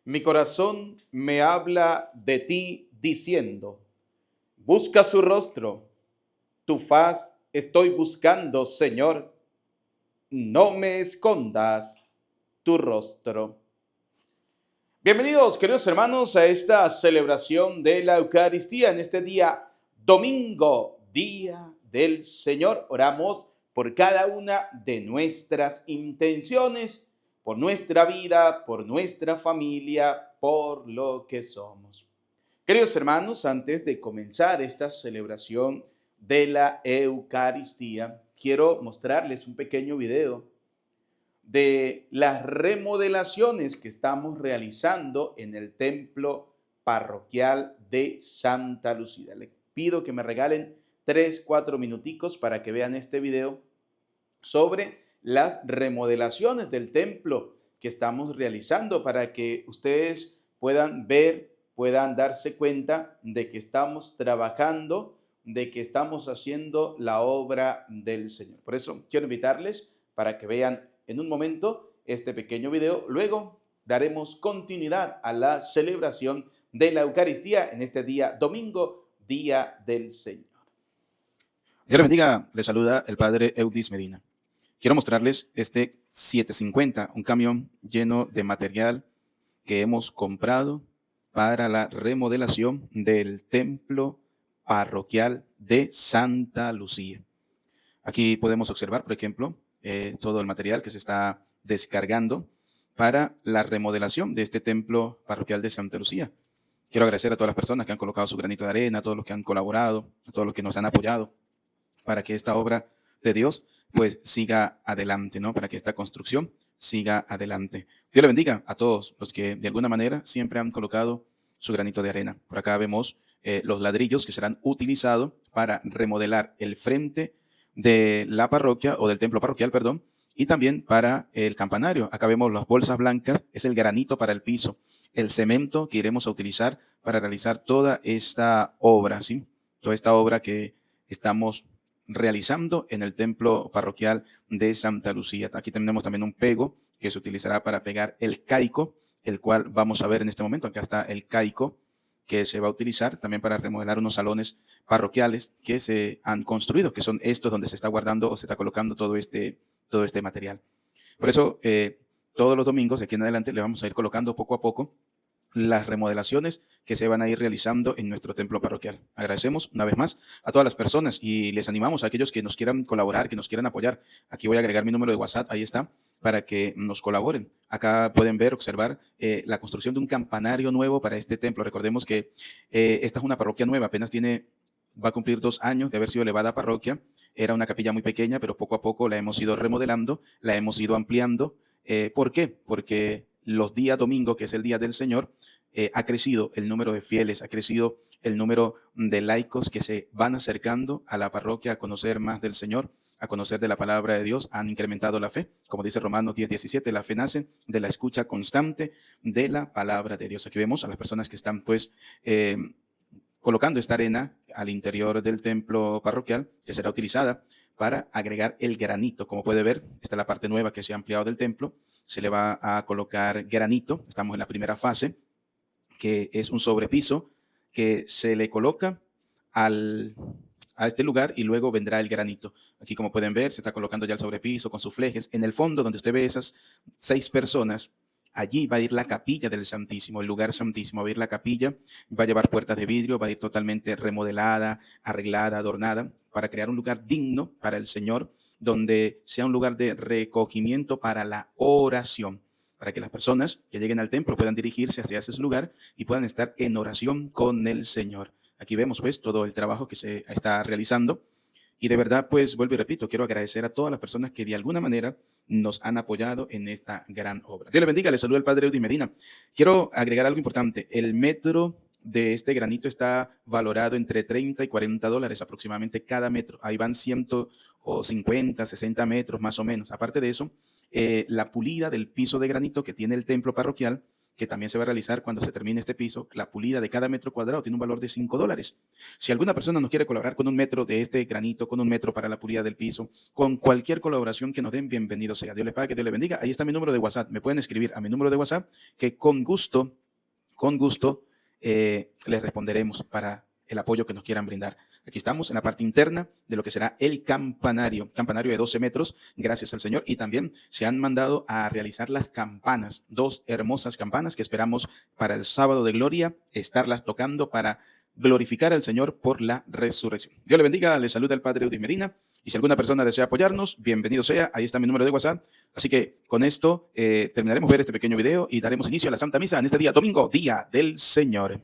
Mi corazón me habla de ti diciendo, busca su rostro, tu faz estoy buscando, Señor, no me escondas tu rostro. Bienvenidos, queridos hermanos, a esta celebración de la Eucaristía en este día domingo, día del Señor. Oramos por cada una de nuestras intenciones, por nuestra vida, por nuestra familia, por lo que somos. Queridos hermanos, antes de comenzar esta celebración de la Eucaristía, quiero mostrarles un pequeño video de las remodelaciones que estamos realizando en el templo parroquial de Santa Lucía. Les pido que me regalen 3, 4 minuticos para que vean este video sobre las remodelaciones del templo que estamos realizando para que ustedes puedan ver, puedan darse cuenta de que estamos trabajando, de que estamos haciendo la obra del Señor. Por eso quiero invitarles para que vean en un momento este pequeño video. Luego daremos continuidad a la celebración de la Eucaristía en este día domingo, día del Señor. Dios le bendiga, le saluda el padre Eudis Medina. Quiero mostrarles este 750, un camión lleno de material que hemos comprado para la remodelación del templo parroquial de Santa Lucía. Aquí podemos observar, por ejemplo, todo el material que se está descargando para la remodelación de este templo parroquial de Santa Lucía. Quiero agradecer a todas las personas que han colocado su granito de arena, a todos los que han colaborado, a todos los que nos han apoyado para que esta obra de Dios pues siga adelante, ¿no? Para que esta construcción siga adelante. Dios le bendiga a todos los que de alguna manera siempre han colocado su granito de arena. Por acá vemos los ladrillos que serán utilizados para remodelar el frente de la parroquia o del templo parroquial, perdón, y también para el campanario. Acá vemos las bolsas blancas, es el granito para el piso, el cemento que iremos a utilizar para realizar toda esta obra, ¿sí? Toda esta obra que estamos realizando en el templo parroquial de Santa Lucía. Aquí tenemos también un pego que se utilizará para pegar el caico, el cual vamos a ver en este momento. Acá está el caico que se va a utilizar también para remodelar unos salones parroquiales que se han construido, que son estos donde se está guardando o se está colocando todo este material. Por eso, todos los domingos de aquí en adelante le vamos a ir colocando poco a poco las remodelaciones que se van a ir realizando en nuestro templo parroquial. Agradecemos una vez más a todas las personas y les animamos a aquellos que nos quieran colaborar, que nos quieran apoyar. Aquí voy a agregar mi número de WhatsApp, ahí está, para que nos colaboren. Acá pueden ver, observar la construcción de un campanario nuevo para este templo. Recordemos que esta es una parroquia nueva, apenas va a cumplir 2 años de haber sido elevada a parroquia. Era una capilla muy pequeña, pero poco a poco la hemos ido remodelando, la hemos ido ampliando. ¿Por qué? Porque los días domingo, que es el día del Señor, ha crecido el número de fieles, ha crecido el número de laicos que se van acercando a la parroquia a conocer más del Señor, a conocer de la palabra de Dios, han incrementado la fe. Como dice Romanos 10:17, la fe nace de la escucha constante de la palabra de Dios. Aquí vemos a las personas que están pues colocando esta arena al interior del templo parroquial, que será utilizada para agregar el granito. Como puede ver, esta es la parte nueva que se ha ampliado del templo. Se le va a colocar granito. Estamos en la primera fase, que es un sobrepiso que se le coloca a este lugar y luego vendrá el granito. Aquí, como pueden ver, se está colocando ya el sobrepiso con sus flejes. En el fondo, donde usted ve esas 6 personas, allí va a ir la capilla del Santísimo, el lugar santísimo. Va a ir la capilla, va a llevar puertas de vidrio, va a ir totalmente remodelada, arreglada, adornada, para crear un lugar digno para el Señor, donde sea un lugar de recogimiento para la oración, para que las personas que lleguen al templo puedan dirigirse hacia ese lugar y puedan estar en oración con el Señor. Aquí vemos pues todo el trabajo que se está realizando. Y de verdad, pues vuelvo y repito, quiero agradecer a todas las personas que de alguna manera nos han apoyado en esta gran obra. Dios le bendiga, le saluda el padre Eudis Medina. Quiero agregar algo importante. El metro de este granito está valorado entre 30 y 40 dólares aproximadamente cada metro. Ahí van 150, 60 metros más o menos. Aparte de eso, la pulida del piso de granito que tiene el templo parroquial que también se va a realizar cuando se termine este piso. La pulida de cada metro cuadrado tiene un valor de $5. Si alguna persona nos quiere colaborar con un metro de este granito, con un metro para la pulida del piso, con cualquier colaboración que nos den, bienvenido sea. Dios le pague, Dios le bendiga. Ahí está mi número de WhatsApp. Me pueden escribir a mi número de WhatsApp, que con gusto, les responderemos para el apoyo que nos quieran brindar. Aquí estamos en la parte interna de lo que será el campanario de 12 metros, gracias al Señor. Y también se han mandado a realizar las campanas, 2 hermosas campanas que esperamos para el sábado de gloria estarlas tocando para glorificar al Señor por la resurrección. Dios le bendiga, le saluda el Padre Eudis Medina. Y si alguna persona desea apoyarnos, bienvenido sea. Ahí está mi número de WhatsApp. Así que con esto terminaremos de ver este pequeño video y daremos inicio a la Santa Misa en este día domingo, Día del Señor.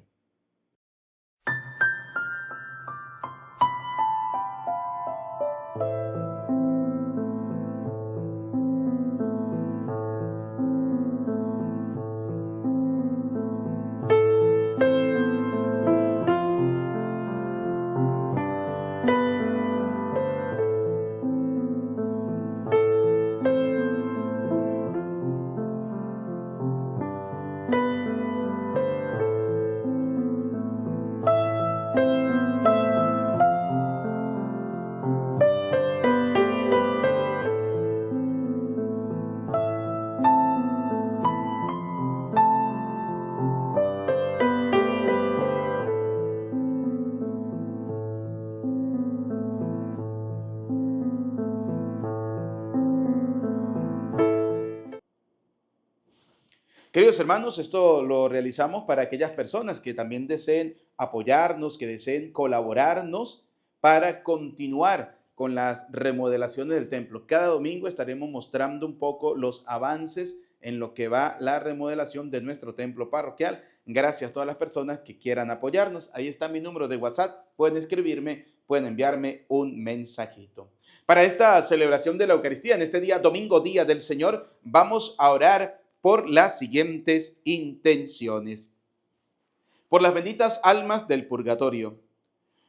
Queridos hermanos, esto lo realizamos para aquellas personas que también deseen apoyarnos, que deseen colaborarnos para continuar con las remodelaciones del templo. Cada domingo estaremos mostrando un poco los avances en lo que va la remodelación de nuestro templo parroquial. Gracias a todas las personas que quieran apoyarnos. Ahí está mi número de WhatsApp. Pueden escribirme, pueden enviarme un mensajito. Para esta celebración de la Eucaristía, en este día domingo, Día del Señor, vamos a orar por las siguientes intenciones. Por las benditas almas del purgatorio: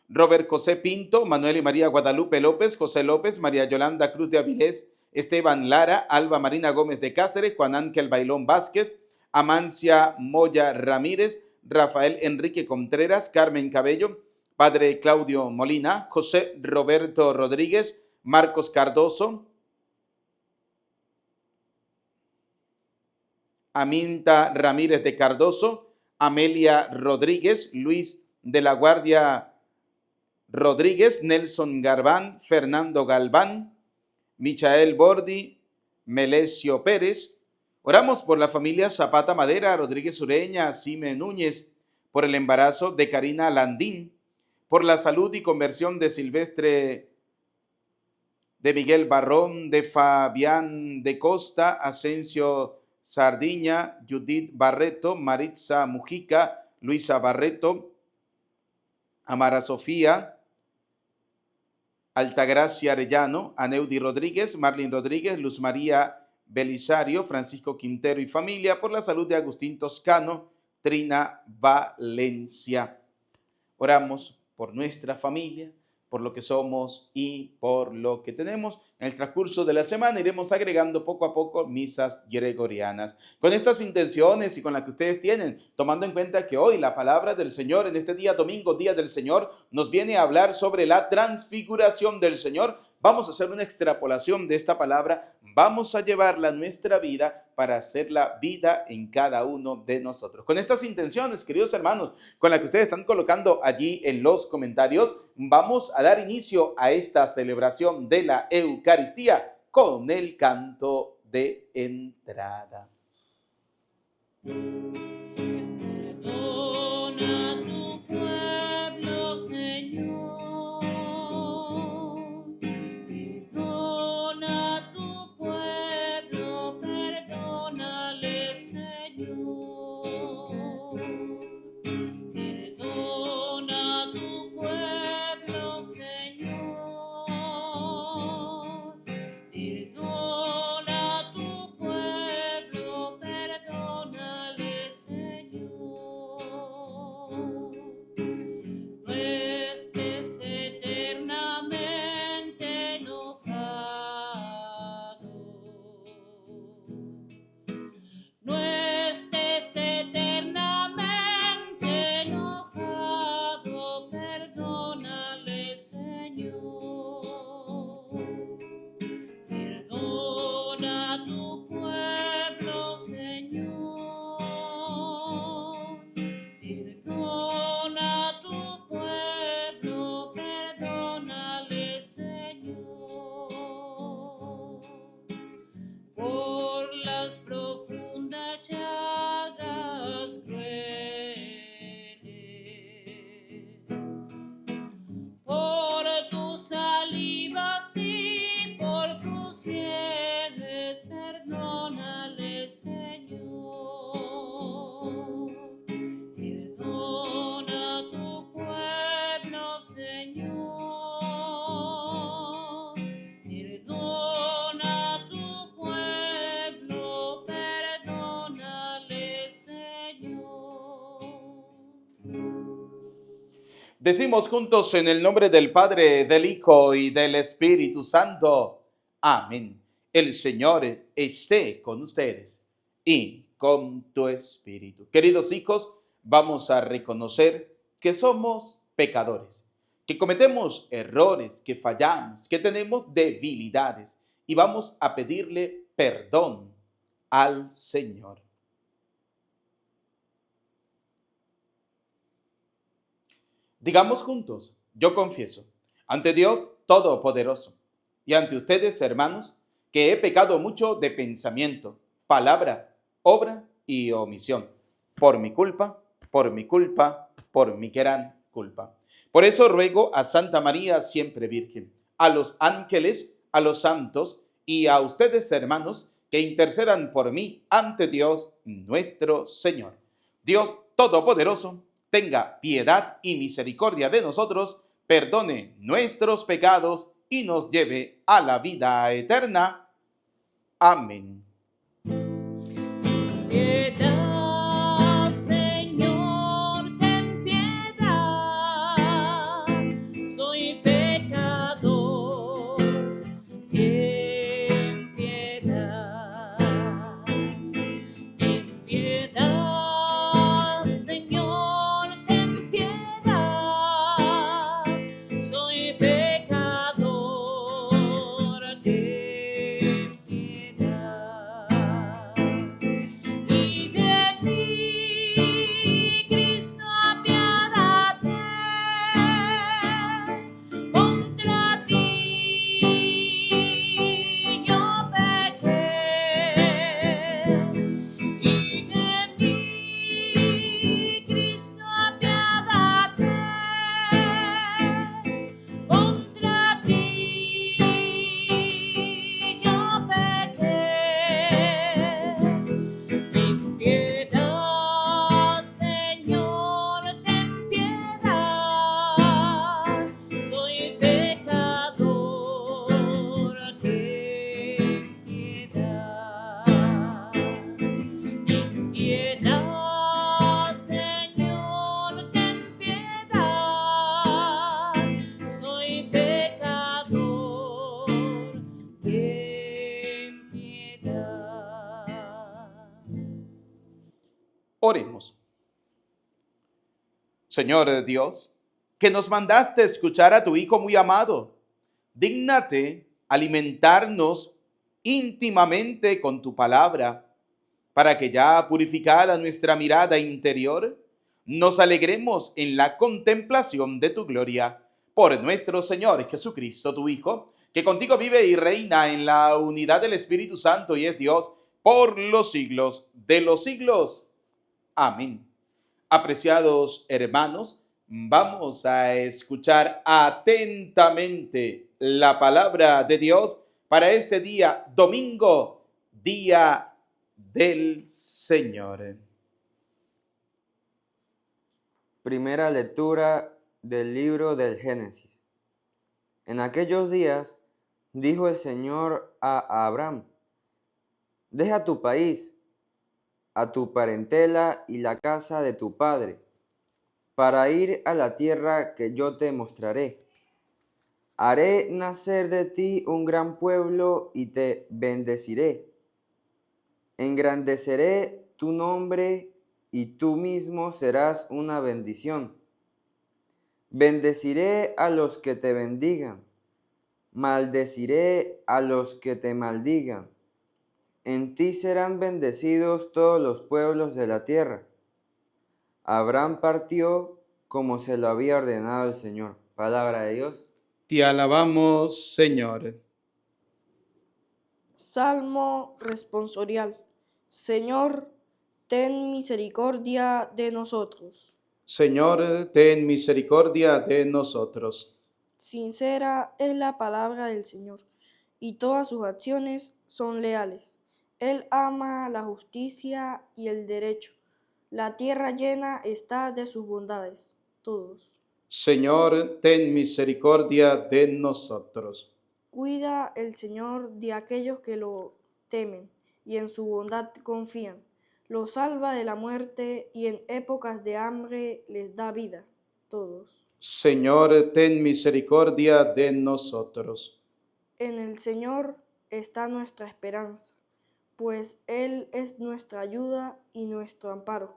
Robert José Pinto, Manuel y María Guadalupe López, José López, María Yolanda Cruz de Avilés, Esteban Lara, Alba Marina Gómez de Cáceres, Juan Ángel Bailón Vázquez, Amancia Moya Ramírez, Rafael Enrique Contreras, Carmen Cabello, Padre Claudio Molina, José Roberto Rodríguez, Marcos Cardoso, Aminta Ramírez de Cardoso, Amelia Rodríguez, Luis de la Guardia Rodríguez, Nelson Garbán, Fernando Galván, Michael Bordi, Melesio Pérez. Oramos por la familia Zapata Madera, Rodríguez Ureña, Sime Núñez, por el embarazo de Karina Landín, por la salud y conversión de Silvestre, de Miguel Barrón, de Fabián de Costa, Asensio Sardiña, Judith Barreto, Maritza Mujica, Luisa Barreto, Amara Sofía, Altagracia Arellano, Aneudi Rodríguez, Marlin Rodríguez, Luz María Belisario, Francisco Quintero y familia, por la salud de Agustín Toscano, Trina Valencia. Oramos por nuestra familia, por lo que somos y por lo que tenemos. En el transcurso de la semana iremos agregando poco a poco misas gregorianas. Con estas intenciones y con las que ustedes tienen, tomando en cuenta que hoy la palabra del Señor, en este día domingo, Día del Señor, nos viene a hablar sobre la transfiguración del Señor. Vamos a hacer una extrapolación de esta palabra, vamos a llevarla a nuestra vida para hacerla vida en cada uno de nosotros. Con estas intenciones, queridos hermanos, con las que ustedes están colocando allí en los comentarios, vamos a dar inicio a esta celebración de la Eucaristía con el canto de entrada. Perdona tu pueblo, Señor. Perdona tu pueblo, perdónale, Señor. Perdona tu pueblo, Señor. Perdona tu pueblo, perdónale, Señor. Decimos juntos en el nombre del Padre, del Hijo y del Espíritu Santo. Amén. El Señor esté con ustedes y con tu espíritu. Queridos hijos, vamos a reconocer que somos pecadores, que cometemos errores, que fallamos, que tenemos debilidades y vamos a pedirle perdón al Señor. Digamos juntos, yo confieso ante Dios Todopoderoso y ante ustedes, hermanos, que he pecado mucho de pensamiento, palabra, obra y omisión, por mi culpa, por mi culpa, por mi gran culpa. Por eso ruego a Santa María, siempre Virgen, a los ángeles, a los santos y a ustedes, hermanos, que intercedan por mí ante Dios nuestro Señor. Dios Todopoderoso, tenga piedad y misericordia de nosotros, perdone nuestros pecados y nos lleve a la vida eterna. Amén. Piedad, Señor, ten piedad, soy pecador, ten piedad. Ten piedad, Señor, ten piedad, soy pecador, ten piedad. Y de mí, Cristo, apiádate, contra ti yo pequé. Y de mí, Cristo, apiádate, contra ti yo pequé. Ten piedad, Señor, ten piedad, soy pecador, ten piedad. Ten piedad, Señor, ten piedad, soy pecador, ten piedad. Oremos. Señor Dios, que nos mandaste escuchar a tu Hijo muy amado, dígnate alimentarnos íntimamente con tu palabra, para que ya purificada nuestra mirada interior, nos alegremos en la contemplación de tu gloria. Por nuestro Señor Jesucristo, tu Hijo, que contigo vive y reina en la unidad del Espíritu Santo y es Dios por los siglos de los siglos. Amén. Apreciados hermanos, vamos a escuchar atentamente la palabra de Dios para este día domingo, día del Señor. Primera lectura del libro del Génesis. En aquellos días dijo el Señor a Abraham: deja tu país, a tu parentela y la casa de tu padre, para ir a la tierra que yo te mostraré. Haré nacer de ti un gran pueblo y te bendeciré. Engrandeceré tu nombre y tú mismo serás una bendición. Bendeciré a los que te bendigan, maldeciré a los que te maldigan. En ti serán bendecidos todos los pueblos de la tierra. Abraham partió como se lo había ordenado el Señor. Palabra de Dios. Te alabamos, Señor. Salmo responsorial. Señor, ten misericordia de nosotros. Señor, ten misericordia de nosotros. Sincera es la palabra del Señor, y todas sus acciones son leales. Él ama la justicia y el derecho. La tierra llena está de sus bondades. Todos. Señor, ten misericordia de nosotros. Cuida el Señor de aquellos que lo temen y en su bondad confían. Los salva de la muerte y en épocas de hambre les da vida. Todos. Señor, ten misericordia de nosotros. En el Señor está nuestra esperanza, pues Él es nuestra ayuda y nuestro amparo.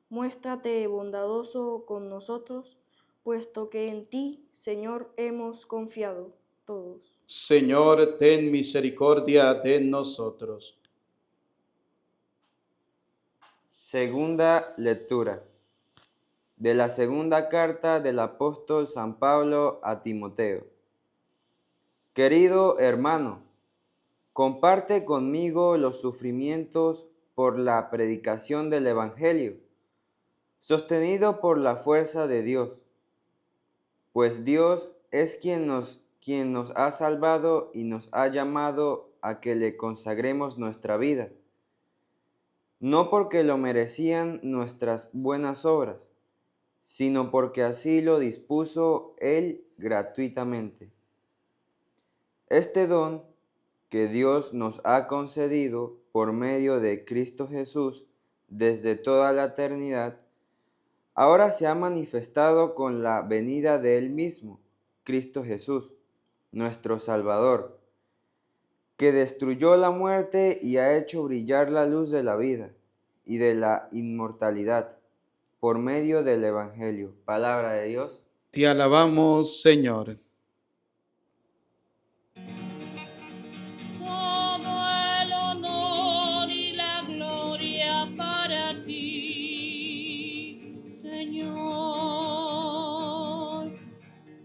Muéstrate bondadoso con nosotros, puesto que en ti, Señor, hemos confiado todos. Señor, ten misericordia de nosotros. Segunda lectura de la segunda carta del apóstol San Pablo a Timoteo. Querido hermano, comparte conmigo los sufrimientos por la predicación del Evangelio, sostenido por la fuerza de Dios, pues Dios es quien nos ha salvado y nos ha llamado a que le consagremos nuestra vida, no porque lo merecían nuestras buenas obras, sino porque así lo dispuso Él gratuitamente. Este don que Dios nos ha concedido por medio de Cristo Jesús desde toda la eternidad, ahora se ha manifestado con la venida de Él mismo, Cristo Jesús, nuestro Salvador, que destruyó la muerte y ha hecho brillar la luz de la vida y de la inmortalidad por medio del Evangelio. Palabra de Dios. Te alabamos, Señor. Todo el honor y la gloria para ti, Señor.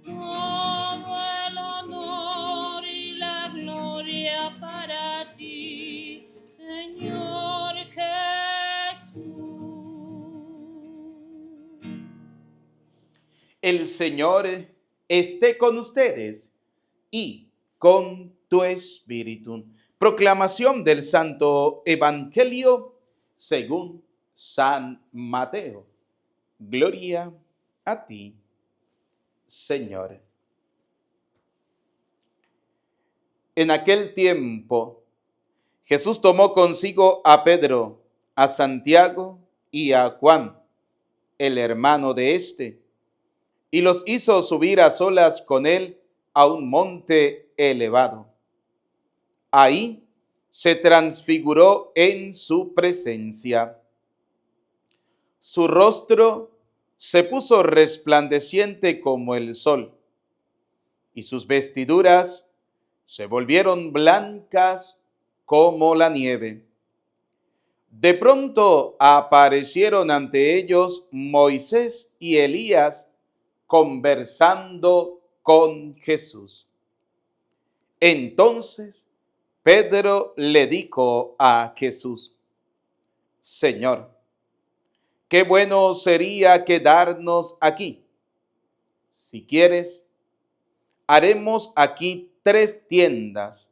Todo el honor y la gloria para ti, Señor Jesús. El Señor esté con ustedes y con tu espíritu. Proclamación del Santo Evangelio según San Mateo. Gloria a ti, Señor. En aquel tiempo, Jesús tomó consigo a Pedro, a Santiago y a Juan, el hermano de éste, y los hizo subir a solas con él a un monte elevado. Ahí se transfiguró en su presencia. Su rostro se puso resplandeciente como el sol, y sus vestiduras se volvieron blancas como la nieve. De pronto aparecieron ante ellos Moisés y Elías conversando con Jesús. Entonces Pedro le dijo a Jesús: Señor, qué bueno sería quedarnos aquí. Si quieres, haremos aquí 3 tiendas,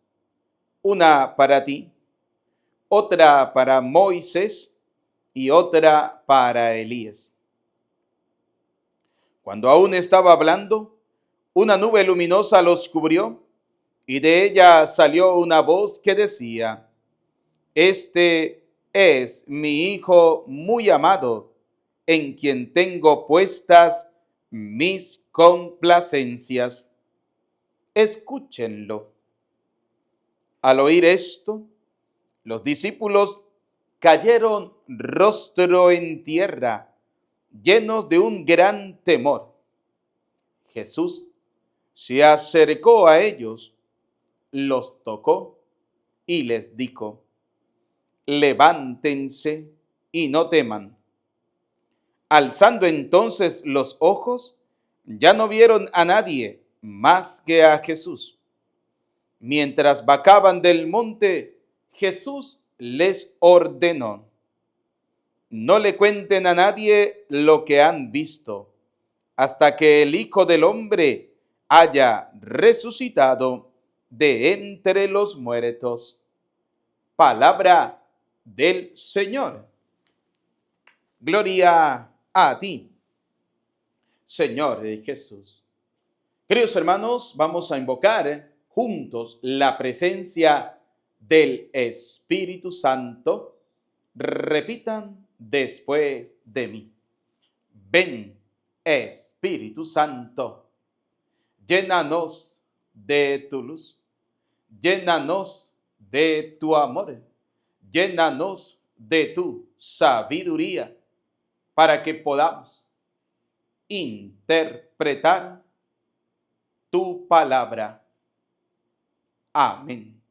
una para ti, otra para Moisés y otra para Elías. Cuando aún estaba hablando, una nube luminosa los cubrió y de ella salió una voz que decía: Este es mi Hijo muy amado, en quien tengo puestas mis complacencias. Escúchenlo. Al oír esto, los discípulos cayeron rostro en tierra, llenos de un gran temor. Jesús se acercó a ellos, los tocó y les dijo: levántense y no teman. Alzando entonces los ojos, ya no vieron a nadie más que a Jesús. Mientras bajaban del monte, Jesús les ordenó: no le cuenten a nadie lo que han visto, hasta que el Hijo del Hombre haya resucitado de entre los muertos. Palabra del Señor. Gloria a ti, Señor Jesús. Queridos hermanos, vamos a invocar juntos la presencia del Espíritu Santo. Repitan después de mí: ven, Espíritu Santo, llénanos de tu luz, llénanos de tu amor, llénanos de tu sabiduría para que podamos interpretar tu palabra. Amén.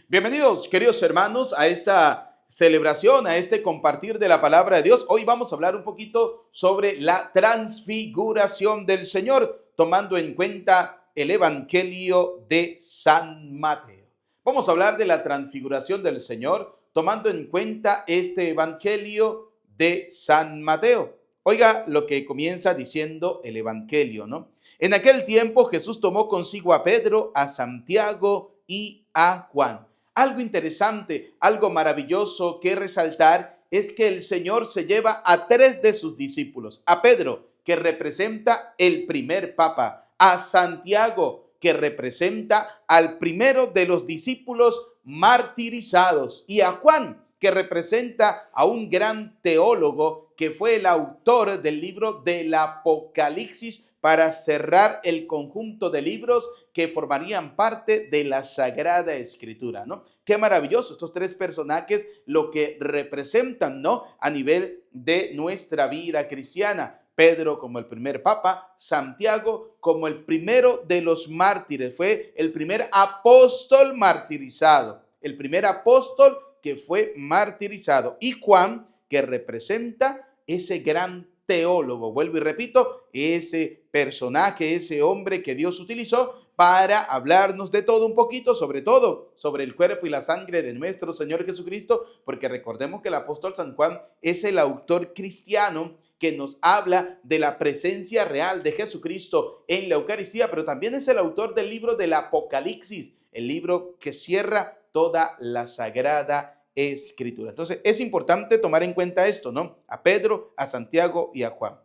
Bienvenidos, queridos hermanos, a esta celebración, a este compartir de la palabra de Dios. Hoy vamos a hablar un poquito sobre la transfiguración del Señor, tomando en cuenta el Evangelio de San Mateo. Vamos a hablar de la transfiguración del Señor, tomando en cuenta este Evangelio de San Mateo. Oiga lo que comienza diciendo el Evangelio, ¿no? En aquel tiempo Jesús tomó consigo a Pedro, a Santiago y a Juan. Algo interesante, algo maravilloso que resaltar es que el Señor se lleva a 3 de sus discípulos. A Pedro, que representa el primer papa. A Santiago, que representa al primero de los discípulos martirizados. Y a Juan, que representa a un gran teólogo que fue el autor del libro del Apocalipsis, para cerrar el conjunto de libros que formarían parte de la Sagrada Escritura, ¿no? Qué maravilloso estos 3 personajes, lo que representan, ¿no? A nivel de nuestra vida cristiana. Pedro como el primer papa, Santiago como el primero de los mártires, fue el primer apóstol martirizado, el primer apóstol que fue martirizado, y Juan, que representa ese gran teólogo, vuelvo y repito, ese personaje, ese hombre que Dios utilizó para hablarnos de todo un poquito, sobre todo sobre el cuerpo y la sangre de nuestro Señor Jesucristo, porque recordemos que el apóstol San Juan es el autor cristiano que nos habla de la presencia real de Jesucristo en la Eucaristía, pero también es el autor del libro del Apocalipsis, el libro que cierra toda la Sagrada Escritura. Entonces es importante tomar en cuenta esto, ¿no? A Pedro, a Santiago y a Juan.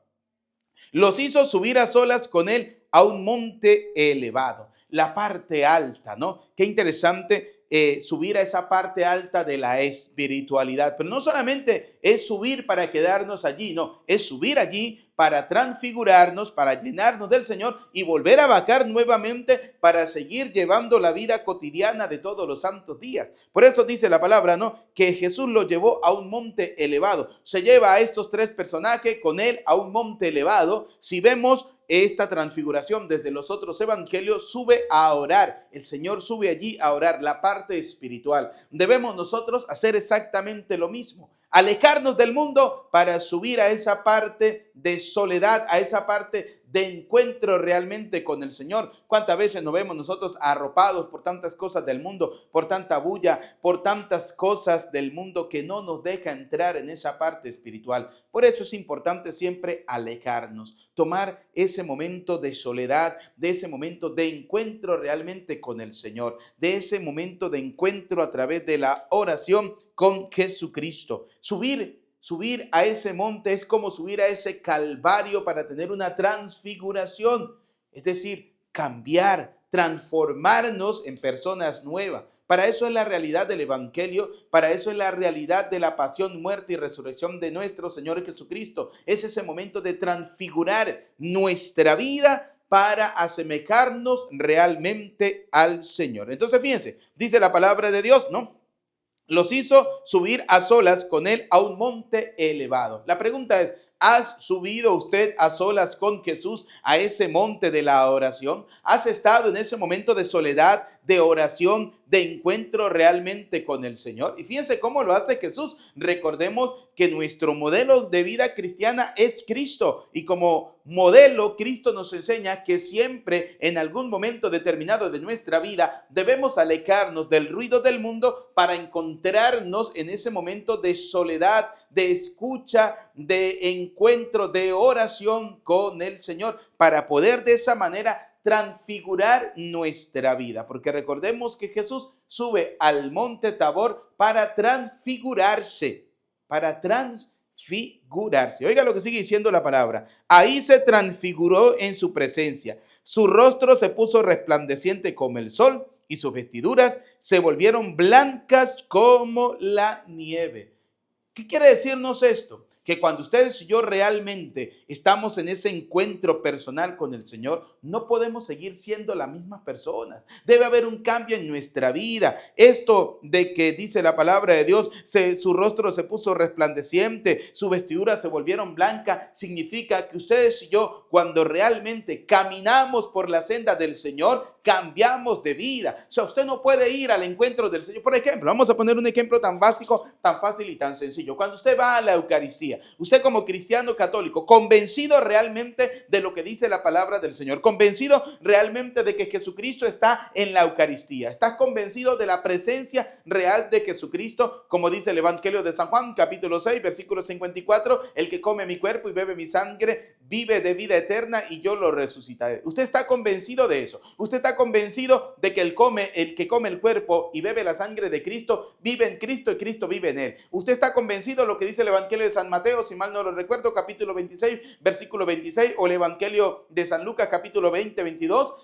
Los hizo subir a solas con él a un monte elevado, la parte alta, ¿no? Qué interesante subir a esa parte alta de la espiritualidad. Pero no solamente es subir para quedarnos allí, no, es subir allí para transfigurarnos, para llenarnos del Señor y volver a bajar nuevamente para seguir llevando la vida cotidiana de todos los santos días. Por eso dice la palabra, ¿no? Que Jesús lo llevó a un monte elevado. Se lleva a estos 3 personajes con él a un monte elevado. Si vemos esta transfiguración desde los otros evangelios, sube a orar. El Señor sube allí a orar, la parte espiritual. Debemos nosotros hacer exactamente lo mismo. Alejarnos del mundo para subir a esa parte de soledad, a esa parte de encuentro realmente con el Señor. ¿Cuántas veces nos vemos nosotros arropados por tantas cosas del mundo, por tanta bulla, por tantas cosas del mundo que no nos deja entrar en esa parte espiritual? Por eso es importante siempre alejarnos, tomar ese momento de soledad, de ese momento de encuentro realmente con el Señor, de ese momento de encuentro a través de la oración con Jesucristo. Subir a ese monte es como subir a ese calvario para tener una transfiguración, es decir, cambiar, transformarnos en personas nuevas. Para eso es la realidad del Evangelio, para eso es la realidad de la pasión, muerte y resurrección de nuestro Señor Jesucristo. Es ese momento de transfigurar nuestra vida para asemejarnos realmente al Señor. Entonces, fíjense, dice la palabra de Dios, ¿no? Los hizo subir a solas con él a un monte elevado. La pregunta es, ¿has subido usted a solas con Jesús a ese monte de la oración? ¿Has estado en ese momento de soledad, de oración, de encuentro realmente con el Señor? Y fíjense cómo lo hace Jesús. Recordemos que nuestro modelo de vida cristiana es Cristo. Y como modelo, Cristo nos enseña que siempre en algún momento determinado de nuestra vida debemos alejarnos del ruido del mundo para encontrarnos en ese momento de soledad, de escucha, de encuentro, de oración con el Señor, para poder de esa manera transfigurar nuestra vida, porque recordemos que Jesús sube al monte Tabor para transfigurarse, para transfigurarse. Oiga lo que sigue diciendo la palabra. Ahí se transfiguró en su presencia. Su rostro se puso resplandeciente como el sol y sus vestiduras se volvieron blancas como la nieve. ¿Qué quiere decirnos esto? que cuando ustedes y yo realmente estamos en ese encuentro personal con el Señor, no podemos seguir siendo las mismas personas. Debe haber un cambio en nuestra vida. Esto de que dice la palabra de Dios, su rostro se puso resplandeciente, su vestidura se volvieron blanca, significa que ustedes y yo, cuando realmente caminamos por la senda del Señor, cambiamos de vida. O sea, usted no puede ir al encuentro del Señor. Por ejemplo, vamos a poner un ejemplo tan básico, tan fácil y tan sencillo. Cuando usted va a la Eucaristía, usted como cristiano católico, convencido realmente de lo que dice la palabra del Señor, convencido realmente de que Jesucristo está en la Eucaristía, estás convencido de la presencia real de Jesucristo, como dice el Evangelio de San Juan, capítulo 6, versículo 54, el que come mi cuerpo y bebe mi sangre, vive de vida eterna y yo lo resucitaré. Usted está convencido de eso. Usted está convencido de que el que come el cuerpo y bebe la sangre de Cristo, vive en Cristo y Cristo vive en él. Usted está convencido de lo que dice el Evangelio de San Mateo, si mal no lo recuerdo, capítulo 26, versículo 26, o el Evangelio de San Lucas, capítulo 20, 22,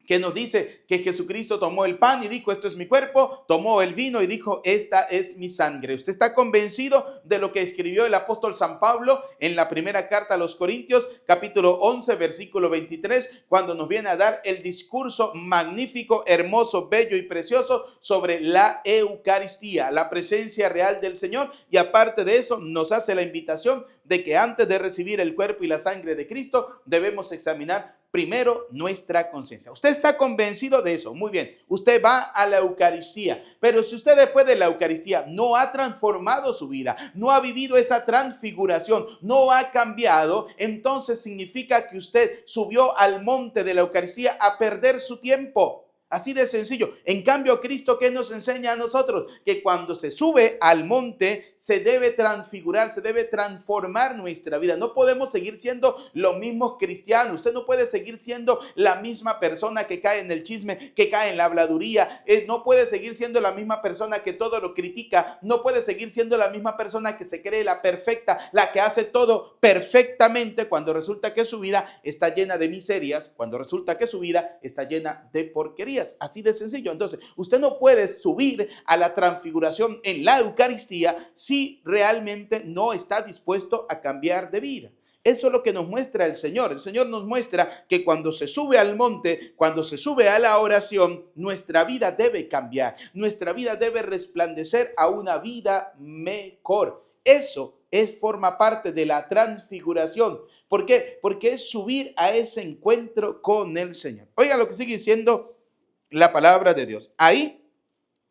que nos dice que Jesucristo tomó el pan y dijo, esto es mi cuerpo, tomó el vino y dijo, esta es mi sangre. Usted está convencido de lo que escribió el apóstol San Pablo en la primera carta a los Corintios, capítulo 11, versículo 23, cuando nos viene a dar el discurso magnífico, hermoso, bello y precioso sobre la Eucaristía, la presencia real del Señor, y aparte de eso nos hace la invitación de que antes de recibir el cuerpo y la sangre de Cristo debemos examinar primero nuestra conciencia. Usted está convencido de eso, muy bien, usted va a la Eucaristía, pero si usted después de la Eucaristía no ha transformado su vida, no ha vivido esa transfiguración, no ha cambiado, entonces significa que usted subió al monte de la Eucaristía a perder su tiempo. Así de sencillo. En cambio, Cristo, ¿qué nos enseña a nosotros? Que cuando se sube al monte, se debe transfigurar, se debe transformar nuestra vida. No podemos seguir siendo los mismos cristianos. Usted no puede seguir siendo la misma persona que cae en el chisme, que cae en la habladuría. No puede seguir siendo la misma persona que todo lo critica. No puede seguir siendo la misma persona que se cree la perfecta, la que hace todo perfectamente, cuando resulta que su vida está llena de miserias, cuando resulta que su vida está llena de porquería. Así de sencillo. Entonces, usted no puede subir a la transfiguración en la Eucaristía si realmente no está dispuesto a cambiar de vida. Eso es lo que nos muestra el Señor. El Señor nos muestra que cuando se sube al monte, cuando se sube a la oración, nuestra vida debe cambiar. Nuestra vida debe resplandecer a una vida mejor. Eso forma parte de la transfiguración. ¿Por qué? Porque es subir a ese encuentro con el Señor. Oiga lo que sigue diciendo la palabra de Dios. Ahí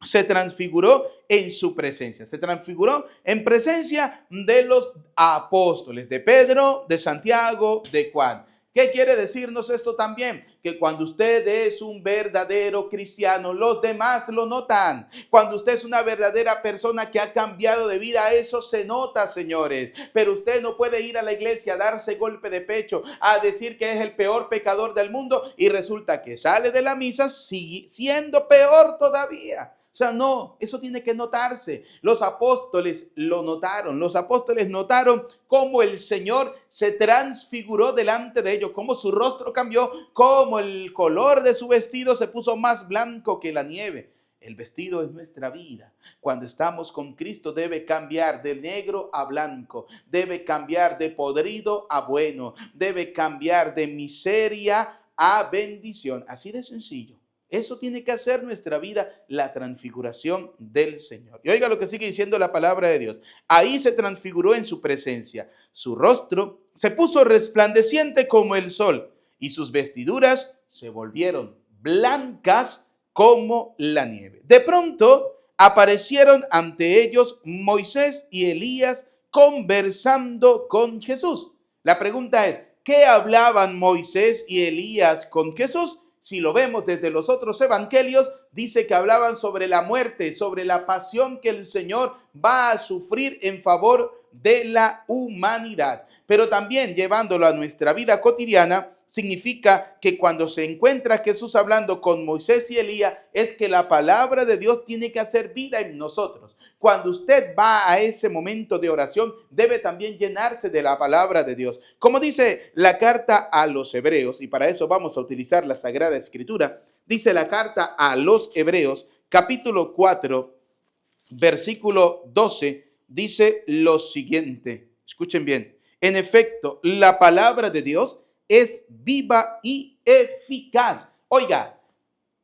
se transfiguró en su presencia. Se transfiguró en presencia de los apóstoles, de Pedro, de Santiago, de Juan. ¿Qué quiere decirnos esto también? Que cuando usted es un verdadero cristiano, los demás lo notan. Cuando usted es una verdadera persona que ha cambiado de vida, eso se nota, señores. Pero usted no puede ir a la iglesia a darse golpe de pecho, a decir que es el peor pecador del mundo y resulta que sale de la misa siendo peor todavía. O sea, no, eso tiene que notarse. Los apóstoles lo notaron. Los apóstoles notaron cómo el Señor se transfiguró delante de ellos, cómo su rostro cambió, cómo el color de su vestido se puso más blanco que la nieve. El vestido es nuestra vida. Cuando estamos con Cristo debe cambiar de negro a blanco, debe cambiar de podrido a bueno, debe cambiar de miseria a bendición. Así de sencillo. Eso tiene que hacer nuestra vida, la transfiguración del Señor. Y oiga lo que sigue diciendo la palabra de Dios. Ahí se transfiguró en su presencia. Su rostro se puso resplandeciente como el sol y sus vestiduras se volvieron blancas como la nieve. De pronto aparecieron ante ellos Moisés y Elías conversando con Jesús. La pregunta es, ¿qué hablaban Moisés y Elías con Jesús? Si lo vemos desde los otros evangelios, dice que hablaban sobre la muerte, sobre la pasión que el Señor va a sufrir en favor de la humanidad. Pero también llevándolo a nuestra vida cotidiana, significa que cuando se encuentra Jesús hablando con Moisés y Elías, es que la palabra de Dios tiene que hacer vida en nosotros. Cuando usted va a ese momento de oración, debe también llenarse de la palabra de Dios. Como dice la carta a los Hebreos, y para eso vamos a utilizar la Sagrada Escritura, dice la carta a los Hebreos, capítulo 4, versículo 12, dice lo siguiente. Escuchen bien. En efecto, la palabra de Dios es viva y eficaz. Oiga,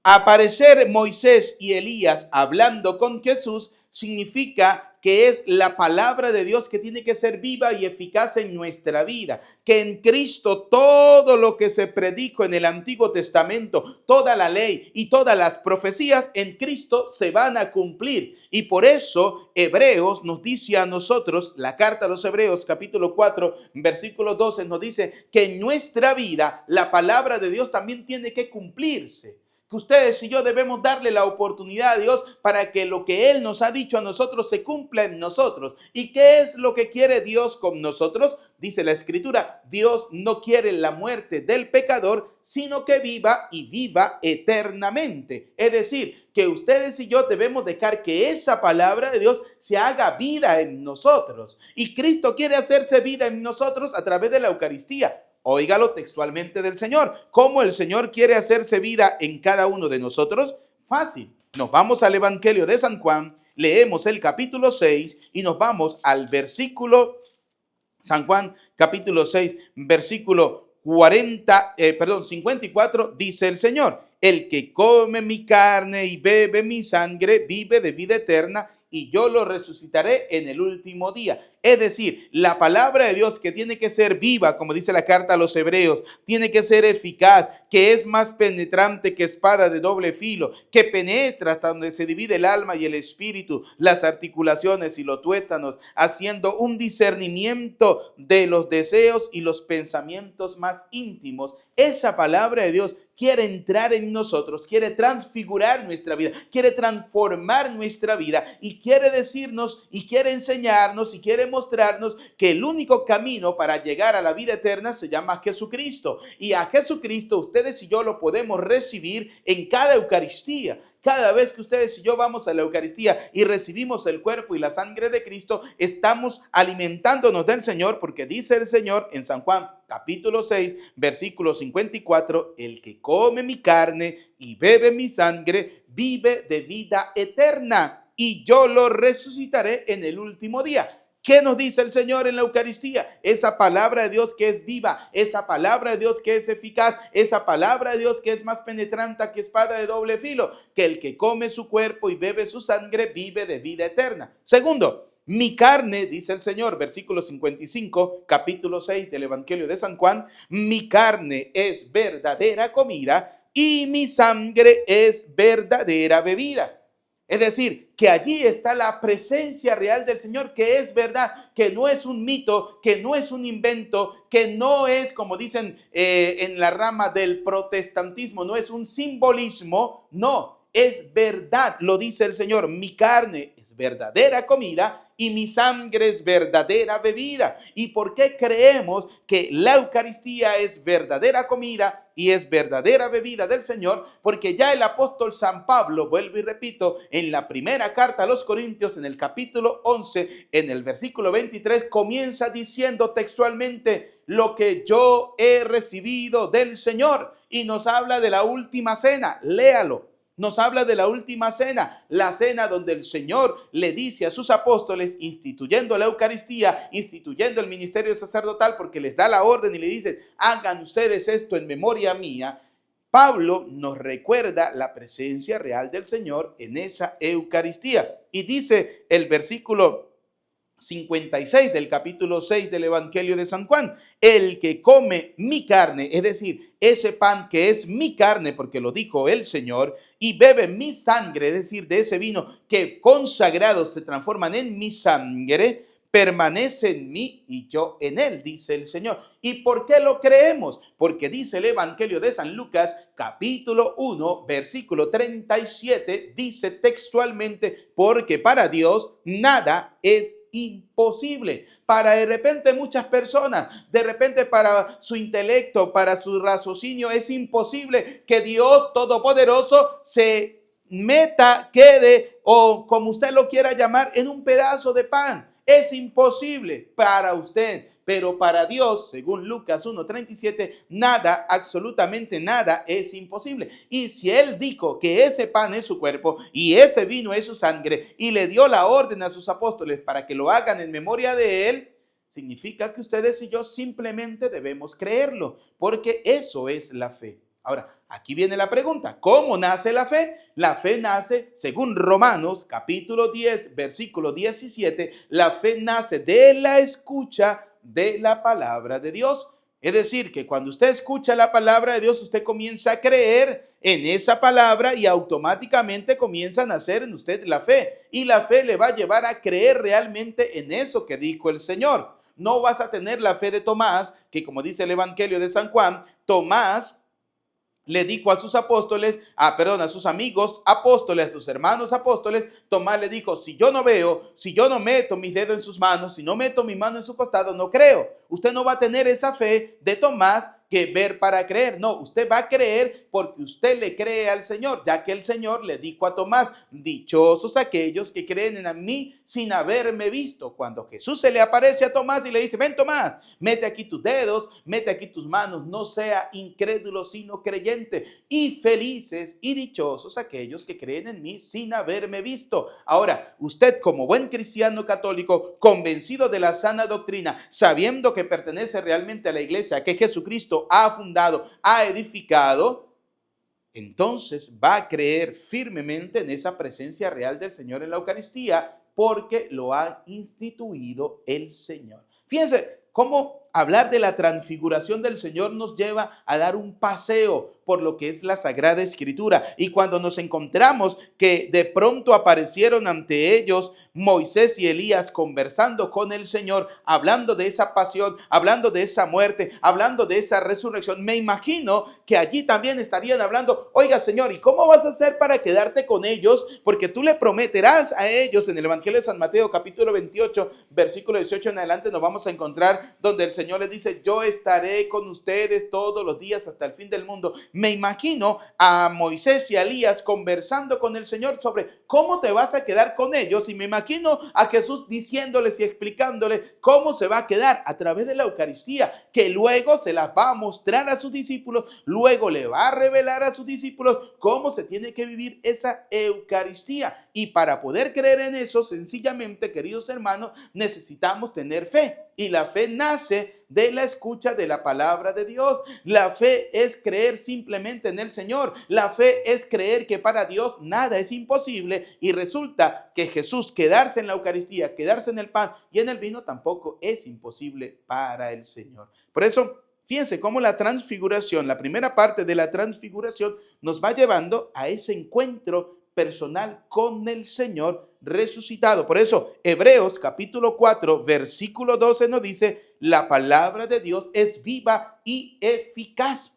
aparecer Moisés y Elías hablando con Jesús significa que es la palabra de Dios que tiene que ser viva y eficaz en nuestra vida. Que en Cristo todo lo que se predijo en el Antiguo Testamento, toda la ley y todas las profecías en Cristo se van a cumplir. Y por eso Hebreos nos dice a nosotros, la carta a los Hebreos capítulo 4, versículo 12 nos dice que en nuestra vida la palabra de Dios también tiene que cumplirse. Que ustedes y yo debemos darle la oportunidad a Dios para que lo que Él nos ha dicho a nosotros se cumpla en nosotros. ¿Y qué es lo que quiere Dios con nosotros? Dice la Escritura, Dios no quiere la muerte del pecador, sino que viva y viva eternamente. Es decir, que ustedes y yo debemos dejar que esa palabra de Dios se haga vida en nosotros. Y Cristo quiere hacerse vida en nosotros a través de la Eucaristía. Óigalo textualmente del Señor. ¿Cómo el Señor quiere hacerse vida en cada uno de nosotros? Fácil. Nos vamos al Evangelio de San Juan, leemos el capítulo 6 y nos vamos al versículo, San Juan capítulo 6, versículo 54, dice el Señor: el que come mi carne y bebe mi sangre vive de vida eterna, y yo lo resucitaré en el último día. Es decir, la palabra de Dios, que tiene que ser viva, como dice la carta a los Hebreos, tiene que ser eficaz, que es más penetrante que espada de doble filo, que penetra hasta donde se divide el alma y el espíritu, las articulaciones y los tuétanos, haciendo un discernimiento de los deseos y los pensamientos más íntimos. Esa palabra de Dios quiere entrar en nosotros, quiere transfigurar nuestra vida, quiere transformar nuestra vida y quiere decirnos y quiere enseñarnos y quiere mostrarnos que el único camino para llegar a la vida eterna se llama Jesucristo. Y a Jesucristo ustedes y yo lo podemos recibir en cada Eucaristía. Cada vez que ustedes y yo vamos a la Eucaristía y recibimos el cuerpo y la sangre de Cristo, estamos alimentándonos del Señor, porque dice el Señor en San Juan capítulo 6, versículo 54, el que come mi carne y bebe mi sangre vive de vida eterna, y yo lo resucitaré en el último día. ¿Qué nos dice el Señor en la Eucaristía? Esa palabra de Dios que es viva, esa palabra de Dios que es eficaz, esa palabra de Dios que es más penetrante que espada de doble filo, que el que come su cuerpo y bebe su sangre vive de vida eterna. Segundo, mi carne, dice el Señor, versículo 55, capítulo 6 del Evangelio de San Juan, mi carne es verdadera comida y mi sangre es verdadera bebida. Es decir, que allí está la presencia real del Señor, que es verdad, que no es un mito, que no es un invento, que no es, como dicen en la rama del protestantismo, no es un simbolismo, no, es verdad, lo dice el Señor. Mi carne es verdadera comida y mi sangre es verdadera bebida. ¿Y por qué creemos que la Eucaristía es verdadera comida y es verdadera bebida del Señor? Porque ya el apóstol San Pablo, vuelvo y repito, en la primera carta a los Corintios, en el capítulo 11, en el versículo 23, comienza diciendo textualmente: lo que yo he recibido del Señor, y nos habla de la última cena. Léalo. Nos habla de la última cena, la cena donde el Señor le dice a sus apóstoles, instituyendo la Eucaristía, instituyendo el ministerio sacerdotal, porque les da la orden y le dice: hagan ustedes esto en memoria mía. Pablo nos recuerda la presencia real del Señor en esa Eucaristía. Y dice el versículo 56 del capítulo 6 del Evangelio de San Juan: el que come mi carne, es decir, ese pan que es mi carne, porque lo dijo el Señor, y bebe mi sangre, es decir, de ese vino que consagrados se transforman en mi sangre, permanece en mí y yo en él, dice el Señor. ¿Y por qué lo creemos? Porque dice el Evangelio de San Lucas, capítulo 1, versículo 37, dice textualmente: porque para Dios nada es imposible. Para de repente muchas personas, de repente para su intelecto, para su raciocinio, es imposible que Dios Todopoderoso se meta, quede, o como usted lo quiera llamar, en un pedazo de pan. Es imposible para usted, Pero para Dios, según Lucas 1:37, nada, absolutamente nada es imposible. Y si Él dijo que ese pan es su cuerpo y ese vino es su sangre y le dio la orden a sus apóstoles para que lo hagan en memoria de Él, significa que ustedes y yo simplemente debemos creerlo, porque eso es la fe. Ahora, aquí viene la pregunta, ¿cómo nace la fe? La fe nace, según Romanos capítulo 10, versículo 17, la fe nace de la escucha de la palabra de Dios. Es decir, que cuando usted escucha la palabra de Dios, usted comienza a creer en esa palabra y automáticamente comienza a nacer en usted la fe. Y la fe le va a llevar a creer realmente en eso que dijo el Señor. No vas a tener la fe de Tomás, que como dice el Evangelio de San Juan, Tomás le dijo a sus apóstoles, a sus amigos apóstoles, a sus hermanos apóstoles, Tomás le dijo, si yo no veo, si yo no meto mis dedos en sus manos, si no meto mi mano en su costado, no creo. Usted no va a tener esa fe de Tomás que ver para creer. No, usted va a creer porque usted le cree al Señor, ya que el Señor le dijo a Tomás, dichosos aquellos que creen en mí sin haberme visto. Cuando Jesús se le aparece a Tomás y le dice, ven Tomás, mete aquí tus dedos, mete aquí tus manos, no sea incrédulo sino creyente. Y felices y dichosos aquellos que creen en mí sin haberme visto. Ahora, usted como buen cristiano católico, convencido de la sana doctrina, sabiendo que pertenece realmente a la iglesia que Jesucristo ha fundado, ha edificado, entonces va a creer firmemente en esa presencia real del Señor en la Eucaristía porque lo ha instituido el Señor. Fíjense cómo hablar de la transfiguración del Señor nos lleva a dar un paseo por lo que es la Sagrada Escritura. Y cuando nos encontramos que de pronto aparecieron ante ellos Moisés y Elías conversando con el Señor, hablando de esa pasión, hablando de esa muerte, hablando de esa resurrección, me imagino que allí también estarían hablando, oiga Señor, ¿y cómo vas a hacer para quedarte con ellos? Porque tú le prometerás a ellos. En el Evangelio de San Mateo capítulo 28, versículo 18 en adelante nos vamos a encontrar donde el Señor les dice, yo estaré con ustedes todos los días hasta el fin del mundo. Me imagino a Moisés y a Elías conversando con el Señor sobre cómo te vas a quedar con ellos, y me imagino a Jesús diciéndoles y explicándoles cómo se va a quedar a través de la Eucaristía, que luego se las va a mostrar a sus discípulos, luego le va a revelar a sus discípulos cómo se tiene que vivir esa Eucaristía. Y para poder creer en eso, sencillamente, queridos hermanos, necesitamos tener fe. Y la fe nace de la escucha de la palabra de Dios. La fe es creer simplemente en el Señor. La fe es creer que para Dios nada es imposible. Y resulta que Jesús, quedarse en la Eucaristía, quedarse en el pan y en el vino, tampoco es imposible para el Señor. Por eso, fíjense cómo la transfiguración, la primera parte de la transfiguración, nos va llevando a ese encuentro personal con el Señor resucitado. Por eso, Hebreos capítulo 4, versículo 12 nos dice, la palabra de Dios es viva y eficaz,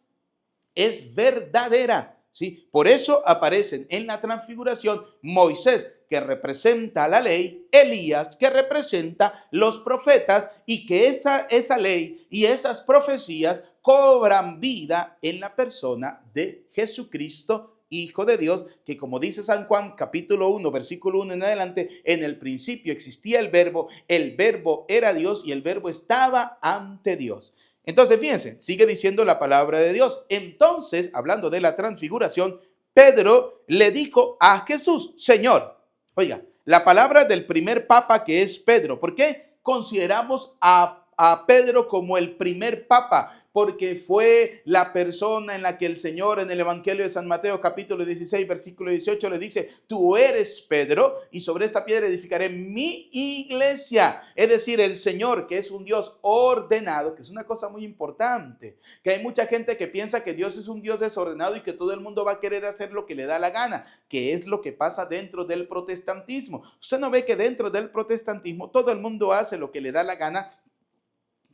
es verdadera. ¿Sí? Por eso aparecen en la transfiguración Moisés, que representa la ley, Elías, que representa los profetas, y que esa ley y esas profecías cobran vida en la persona de Jesucristo, Hijo de Dios, que como dice San Juan capítulo 1, versículo 1 en adelante, en el principio existía el verbo era Dios y el verbo estaba ante Dios. Entonces, fíjense, sigue diciendo la palabra de Dios. Entonces, hablando de la transfiguración, Pedro le dijo a Jesús, Señor, oiga, la palabra del primer papa que es Pedro. ¿Por qué consideramos a Pedro como el primer papa? Porque fue la persona en la que el Señor en el Evangelio de San Mateo capítulo 16 versículo 18 le dice, tú eres Pedro y sobre esta piedra edificaré mi iglesia. Es decir, el Señor, que es un Dios ordenado, que es una cosa muy importante, que hay mucha gente que piensa que Dios es un Dios desordenado y que todo el mundo va a querer hacer lo que le da la gana, que es lo que pasa dentro del protestantismo. Usted no ve que dentro del protestantismo todo el mundo hace lo que le da la gana.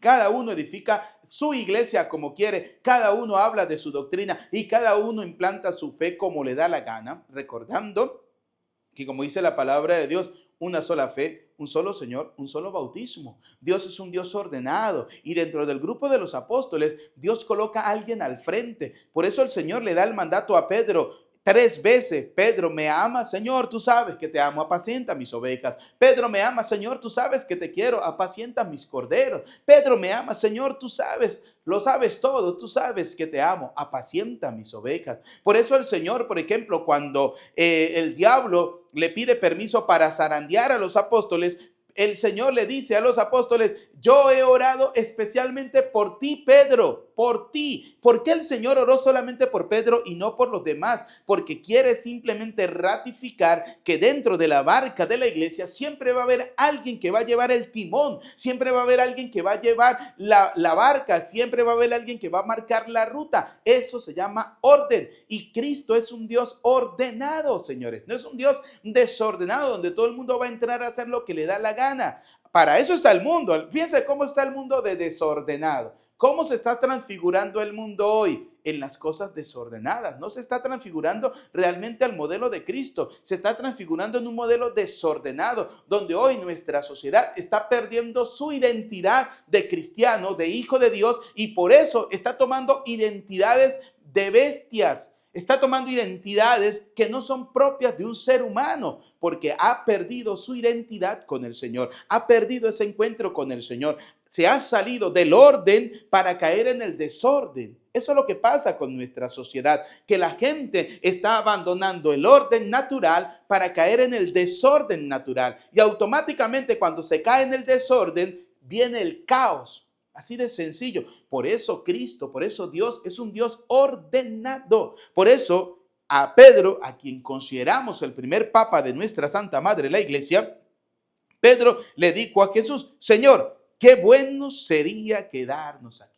Cada uno edifica su iglesia como quiere, cada uno habla de su doctrina y cada uno implanta su fe como le da la gana, recordando que, como dice la palabra de Dios, una sola fe, un solo Señor, un solo bautismo. Dios es un Dios ordenado y dentro del grupo de los apóstoles Dios coloca a alguien al frente. Por eso el Señor le da el mandato a Pedro, 3 veces, Pedro, ¿me amas? Señor, tú sabes que te amo, apacienta mis ovejas. Pedro, ¿me amas? Señor, tú sabes que te quiero, apacienta mis corderos. Pedro, ¿me amas? Señor, tú sabes, lo sabes todo, tú sabes que te amo, apacienta mis ovejas. Por eso el Señor, por ejemplo, cuando el diablo le pide permiso para zarandear a los apóstoles, el Señor le dice a los apóstoles, yo he orado especialmente por ti, Pedro, por ti. ¿Por qué el Señor oró solamente por Pedro y no por los demás? Porque quiere simplemente ratificar que dentro de la barca de la iglesia siempre va a haber alguien que va a llevar el timón, siempre va a haber alguien que va a llevar la barca, siempre va a haber alguien que va a marcar la ruta. Eso se llama orden. Y Cristo es un Dios ordenado, señores. No es un Dios desordenado donde todo el mundo va a entrar a hacer lo que le da la gana. Para eso está el mundo. Fíjense cómo está el mundo de desordenado. ¿Cómo se está transfigurando el mundo hoy? En las cosas desordenadas. No se está transfigurando realmente al modelo de Cristo. Se está transfigurando en un modelo desordenado, donde hoy nuestra sociedad está perdiendo su identidad de cristiano, de hijo de Dios, y por eso está tomando identidades de bestias. Está tomando identidades que no son propias de un ser humano, porque ha perdido su identidad con el Señor, ha perdido ese encuentro con el Señor. Se ha salido del orden para caer en el desorden. Eso es lo que pasa con nuestra sociedad, que la gente está abandonando el orden natural para caer en el desorden natural. Y automáticamente cuando se cae en el desorden, viene el caos. Así de sencillo. Por eso Cristo, por eso Dios es un Dios ordenado. Por eso a Pedro, a quien consideramos el primer papa de nuestra Santa Madre, la Iglesia, Pedro le dijo a Jesús, Señor, qué bueno sería quedarnos aquí.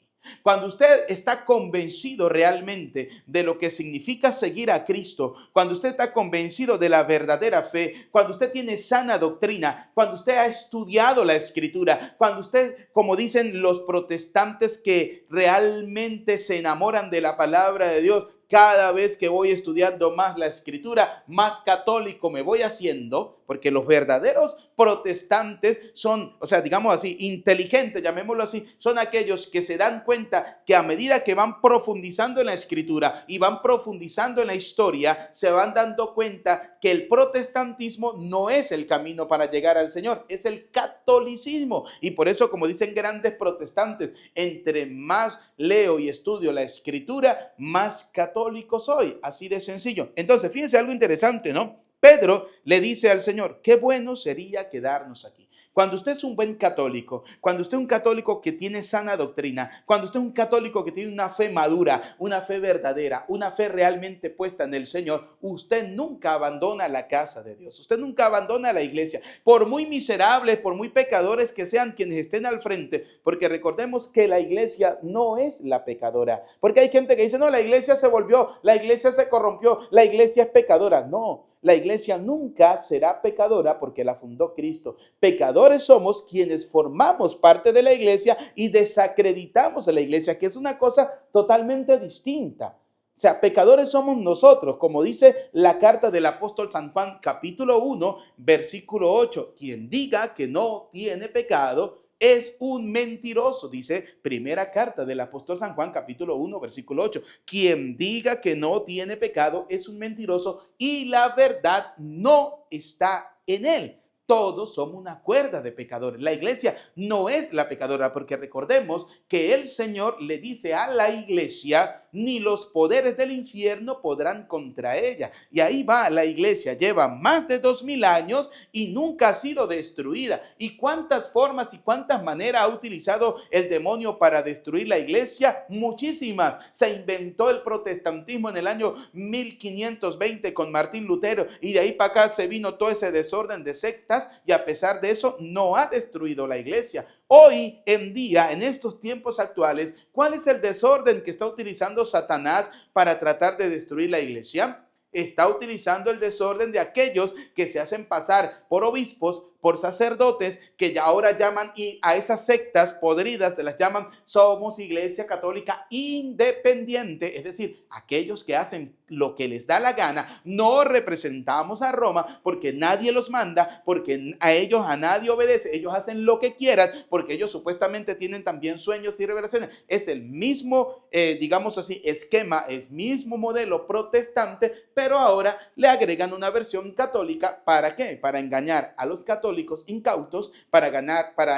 Cuando usted está convencido realmente de lo que significa seguir a Cristo, cuando usted está convencido de la verdadera fe, cuando usted tiene sana doctrina, cuando usted ha estudiado la Escritura, cuando usted, como dicen los protestantes que realmente se enamoran de la palabra de Dios, cada vez que voy estudiando más la Escritura, más católico me voy haciendo, porque los verdaderos protestantes son, o sea, digamos así, inteligentes, llamémoslo así, son aquellos que se dan cuenta que a medida que van profundizando en la Escritura y van profundizando en la historia, se van dando cuenta que el protestantismo no es el camino para llegar al Señor, es el catolicismo. Y por eso, como dicen grandes protestantes, entre más leo y estudio la Escritura, más católico soy. Así de sencillo. Entonces, fíjense algo interesante, ¿no? Pedro le dice al Señor, qué bueno sería quedarnos aquí. Cuando usted es un buen católico, cuando usted es un católico que tiene sana doctrina, cuando usted es un católico que tiene una fe madura, una fe verdadera, una fe realmente puesta en el Señor, usted nunca abandona la casa de Dios, usted nunca abandona la iglesia, por muy miserables, por muy pecadores que sean quienes estén al frente, porque recordemos que la iglesia no es la pecadora, porque hay gente que dice, no, la iglesia se volvió, la iglesia se corrompió, la iglesia es pecadora. No, la iglesia nunca será pecadora porque la fundó Cristo. Pecadores somos quienes formamos parte de la iglesia y desacreditamos a la iglesia, que es una cosa totalmente distinta. O sea, pecadores somos nosotros, como dice la carta del apóstol San Juan, capítulo 1, versículo 8. Quien diga que no tiene pecado es un mentiroso, dice primera carta del apóstol San Juan, capítulo 1, versículo 8. Quien diga que no tiene pecado es un mentiroso y la verdad no está en él. Todos somos una cuerda de pecadores. La iglesia no es la pecadora, porque recordemos que el Señor le dice a la iglesia, ni los poderes del infierno podrán contra ella. Y ahí va la iglesia, lleva más de 2000 años y nunca ha sido destruida. ¿Y cuántas formas y cuántas maneras ha utilizado el demonio para destruir la iglesia? Muchísimas. Se inventó el protestantismo en el año 1520 con Martín Lutero, y de ahí para acá se vino todo ese desorden de sectas, y a pesar de eso no ha destruido la iglesia. Hoy en día, en estos tiempos actuales, ¿cuál es el desorden que está utilizando Satanás para tratar de destruir la iglesia? Está utilizando el desorden de aquellos que se hacen pasar por obispos, por sacerdotes que ya ahora llaman, y a esas sectas podridas se las llaman somos Iglesia Católica Independiente, es decir, aquellos que hacen lo que les da la gana. No representamos a Roma porque nadie los manda, porque a ellos a nadie obedece, ellos hacen lo que quieran, porque ellos supuestamente tienen también sueños y revelaciones. Es el mismo, digamos así, esquema, el mismo modelo protestante, pero ahora le agregan una versión católica. ¿Para qué? Para engañar a los católicos incautos, para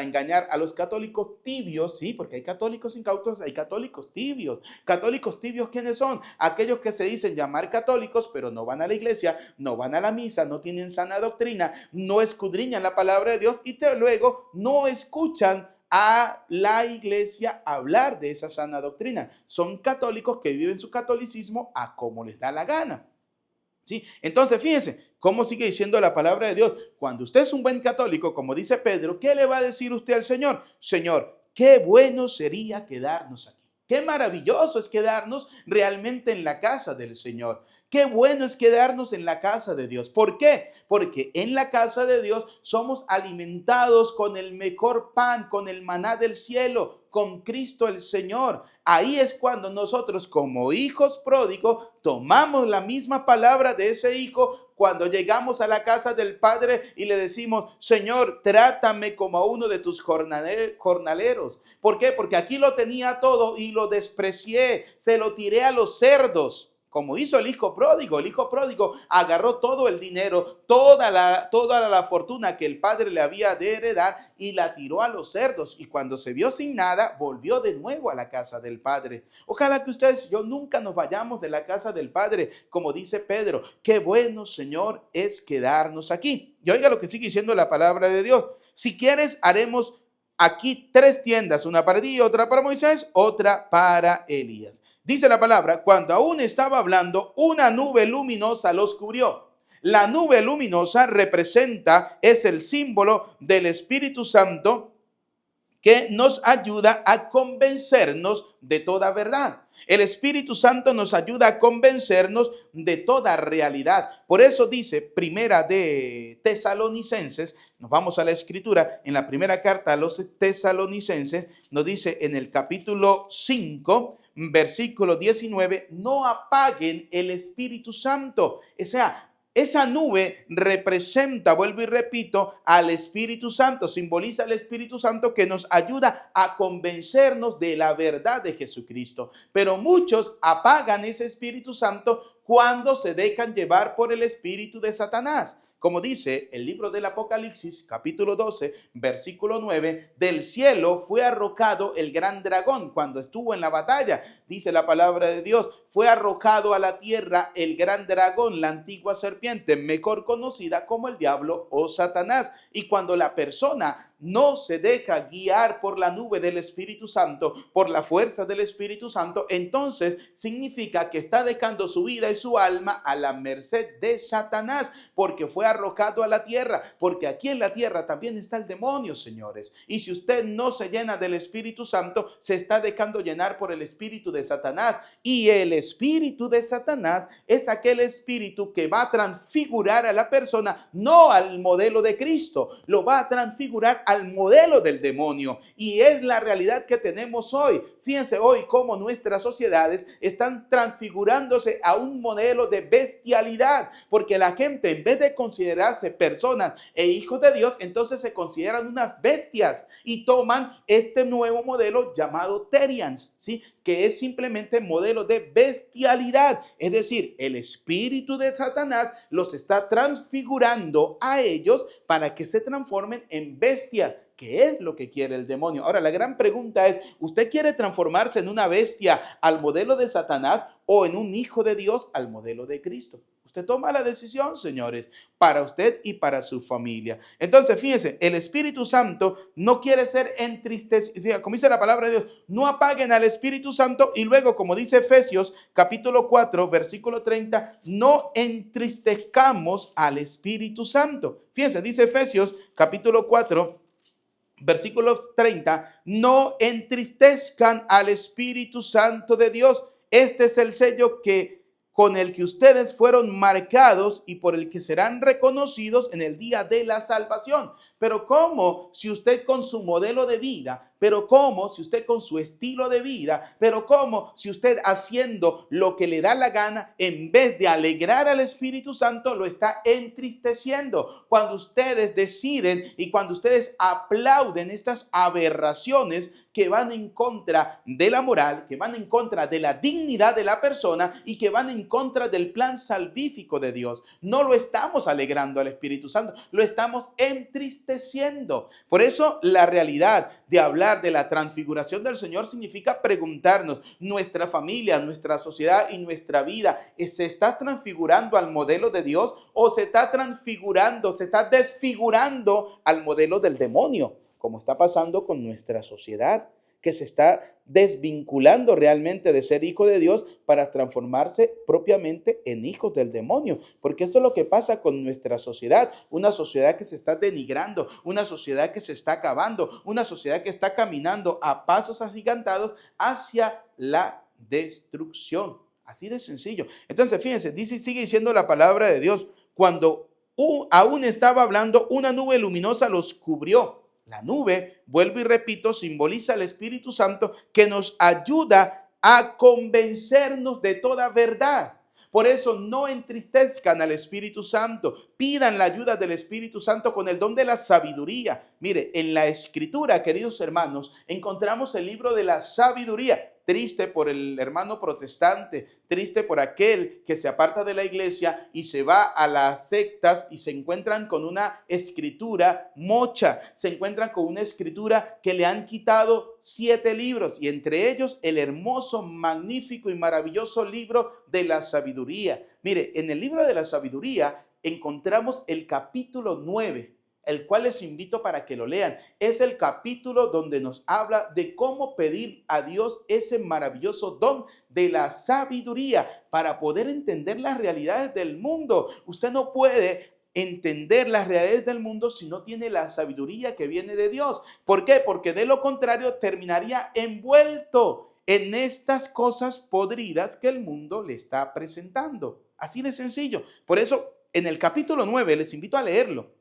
engañar a los católicos tibios, sí, porque hay católicos incautos, hay católicos tibios. Católicos tibios, ¿quiénes son? Aquellos que se dicen llamar católicos, pero no van a la iglesia, no van a la misa, no tienen sana doctrina, no escudriñan la palabra de Dios y luego no escuchan a la iglesia hablar de esa sana doctrina. Son católicos que viven su catolicismo a como les da la gana. ¿Sí? Entonces, fíjense cómo sigue diciendo la palabra de Dios. Cuando usted es un buen católico, como dice Pedro, ¿qué le va a decir usted al Señor? Señor, qué bueno sería quedarnos aquí. Qué maravilloso es quedarnos realmente en la casa del Señor. Qué bueno es quedarnos en la casa de Dios. ¿Por qué? Porque en la casa de Dios somos alimentados con el mejor pan, con el maná del cielo, con Cristo el Señor. Ahí es cuando nosotros como hijos pródigos tomamos la misma palabra de ese hijo cuando llegamos a la casa del Padre y le decimos, Señor, trátame como a uno de tus jornaleros. ¿Por qué? Porque aquí lo tenía todo y lo desprecié, se lo tiré a los cerdos. Como hizo el hijo pródigo agarró todo el dinero, toda la fortuna que el padre le había de heredar y la tiró a los cerdos. Y cuando se vio sin nada, volvió de nuevo a la casa del Padre. Ojalá que ustedes y yo nunca nos vayamos de la casa del Padre, como dice Pedro. Qué bueno, Señor, es quedarnos aquí. Y oiga lo que sigue diciendo la palabra de Dios. Si quieres, haremos aquí 3 tiendas, una para ti, otra para Moisés, otra para Elías. Dice la palabra, cuando aún estaba hablando, una nube luminosa los cubrió. La nube luminosa es el símbolo del Espíritu Santo que nos ayuda a convencernos de toda verdad. El Espíritu Santo nos ayuda a convencernos de toda realidad. Por eso dice Primera de Tesalonicenses, nos vamos a la escritura, en la primera carta a los Tesalonicenses, nos dice en el capítulo 5, versículo 19, no apaguen el Espíritu Santo. O sea, esa nube representa, vuelvo y repito, al Espíritu Santo, simboliza al Espíritu Santo que nos ayuda a convencernos de la verdad de Jesucristo. Pero muchos apagan ese Espíritu Santo cuando se dejan llevar por el espíritu de Satanás. Como dice el libro del Apocalipsis, capítulo 12, versículo 9, del cielo fue arrojado el gran dragón cuando estuvo en la batalla. Dice la palabra de Dios, fue arrojado a la tierra el gran dragón, la antigua serpiente, mejor conocida como el diablo o Satanás. Y cuando la persona no se deja guiar por la nube del Espíritu Santo, por la fuerza del Espíritu Santo, entonces significa que está dejando su vida y su alma a la merced de Satanás, porque fue arrojado a la tierra, porque aquí en la tierra también está el demonio, señores. Y si usted no se llena del Espíritu Santo, se está dejando llenar por el espíritu de Satanás. Y el espíritu de Satanás es aquel espíritu que va a transfigurar a la persona, no al modelo de Cristo, lo va a transfigurar al modelo del demonio. Y es la realidad que tenemos hoy. Fíjense hoy cómo nuestras sociedades están transfigurándose a un modelo de bestialidad, porque la gente, en vez de considerarse personas e hijos de Dios, entonces se consideran unas bestias y toman este nuevo modelo llamado Terians, ¿sí? Que es simplemente modelo de bestialidad. Es decir, el espíritu de Satanás los está transfigurando a ellos para que se transformen en bestias, que es lo que quiere el demonio. Ahora, la gran pregunta es, ¿usted quiere transformarse en una bestia al modelo de Satanás o en un hijo de Dios al modelo de Cristo? Usted toma la decisión, señores, para usted y para su familia. Entonces, fíjense, el Espíritu Santo no quiere ser entristecido. Como dice la palabra de Dios, no apaguen al Espíritu Santo. Y luego, como dice Efesios, capítulo 4, versículo 30, no entristezcamos al Espíritu Santo. Fíjense, dice Efesios, capítulo 4, versículo 30, no entristezcan al Espíritu Santo de Dios. Este es el sello con el que ustedes fueron marcados y por el que serán reconocidos en el día de la salvación. Pero ¿cómo si usted con su modelo de vida? Pero ¿cómo si usted con su estilo de vida? Pero ¿cómo si usted haciendo lo que le da la gana, en vez de alegrar al Espíritu Santo, lo está entristeciendo? Cuando ustedes deciden y cuando ustedes aplauden estas aberraciones que van en contra de la moral, que van en contra de la dignidad de la persona y que van en contra del plan salvífico de Dios, no lo estamos alegrando al Espíritu Santo, lo estamos entristeciendo. Por eso la realidad de hablar de la transfiguración del Señor significa preguntarnos, nuestra familia, nuestra sociedad y nuestra vida, ¿se está transfigurando al modelo de Dios o se está transfigurando, se está desfigurando al modelo del demonio? Como está pasando con nuestra sociedad, que se está desvinculando realmente de ser hijo de Dios para transformarse propiamente en hijos del demonio. Porque eso es lo que pasa con nuestra sociedad, una sociedad que se está denigrando, una sociedad que se está acabando, una sociedad que está caminando a pasos agigantados hacia la destrucción. Así de sencillo. Entonces, fíjense, sigue diciendo la palabra de Dios, cuando aún estaba hablando, una nube luminosa los cubrió. La nube, vuelvo y repito, simboliza al Espíritu Santo que nos ayuda a convencernos de toda verdad. Por eso no entristezcan al Espíritu Santo, pidan la ayuda del Espíritu Santo con el don de la sabiduría. Mire, en la Escritura, queridos hermanos, encontramos el libro de la sabiduría. Triste por el hermano protestante, triste por aquel que se aparta de la iglesia y se va a las sectas y se encuentran con una escritura mocha, se encuentran con una escritura que le han quitado 7 libros y entre ellos el hermoso, magnífico y maravilloso libro de la sabiduría. Mire, en el libro de la sabiduría encontramos el capítulo 9. El cual les invito para que lo lean. Es el capítulo donde nos habla de cómo pedir a Dios ese maravilloso don de la sabiduría para poder entender las realidades del mundo. Usted no puede entender las realidades del mundo si no tiene la sabiduría que viene de Dios. ¿Por qué? Porque de lo contrario terminaría envuelto en estas cosas podridas que el mundo le está presentando. Así de sencillo. Por eso, en el capítulo 9, les invito a leerlo.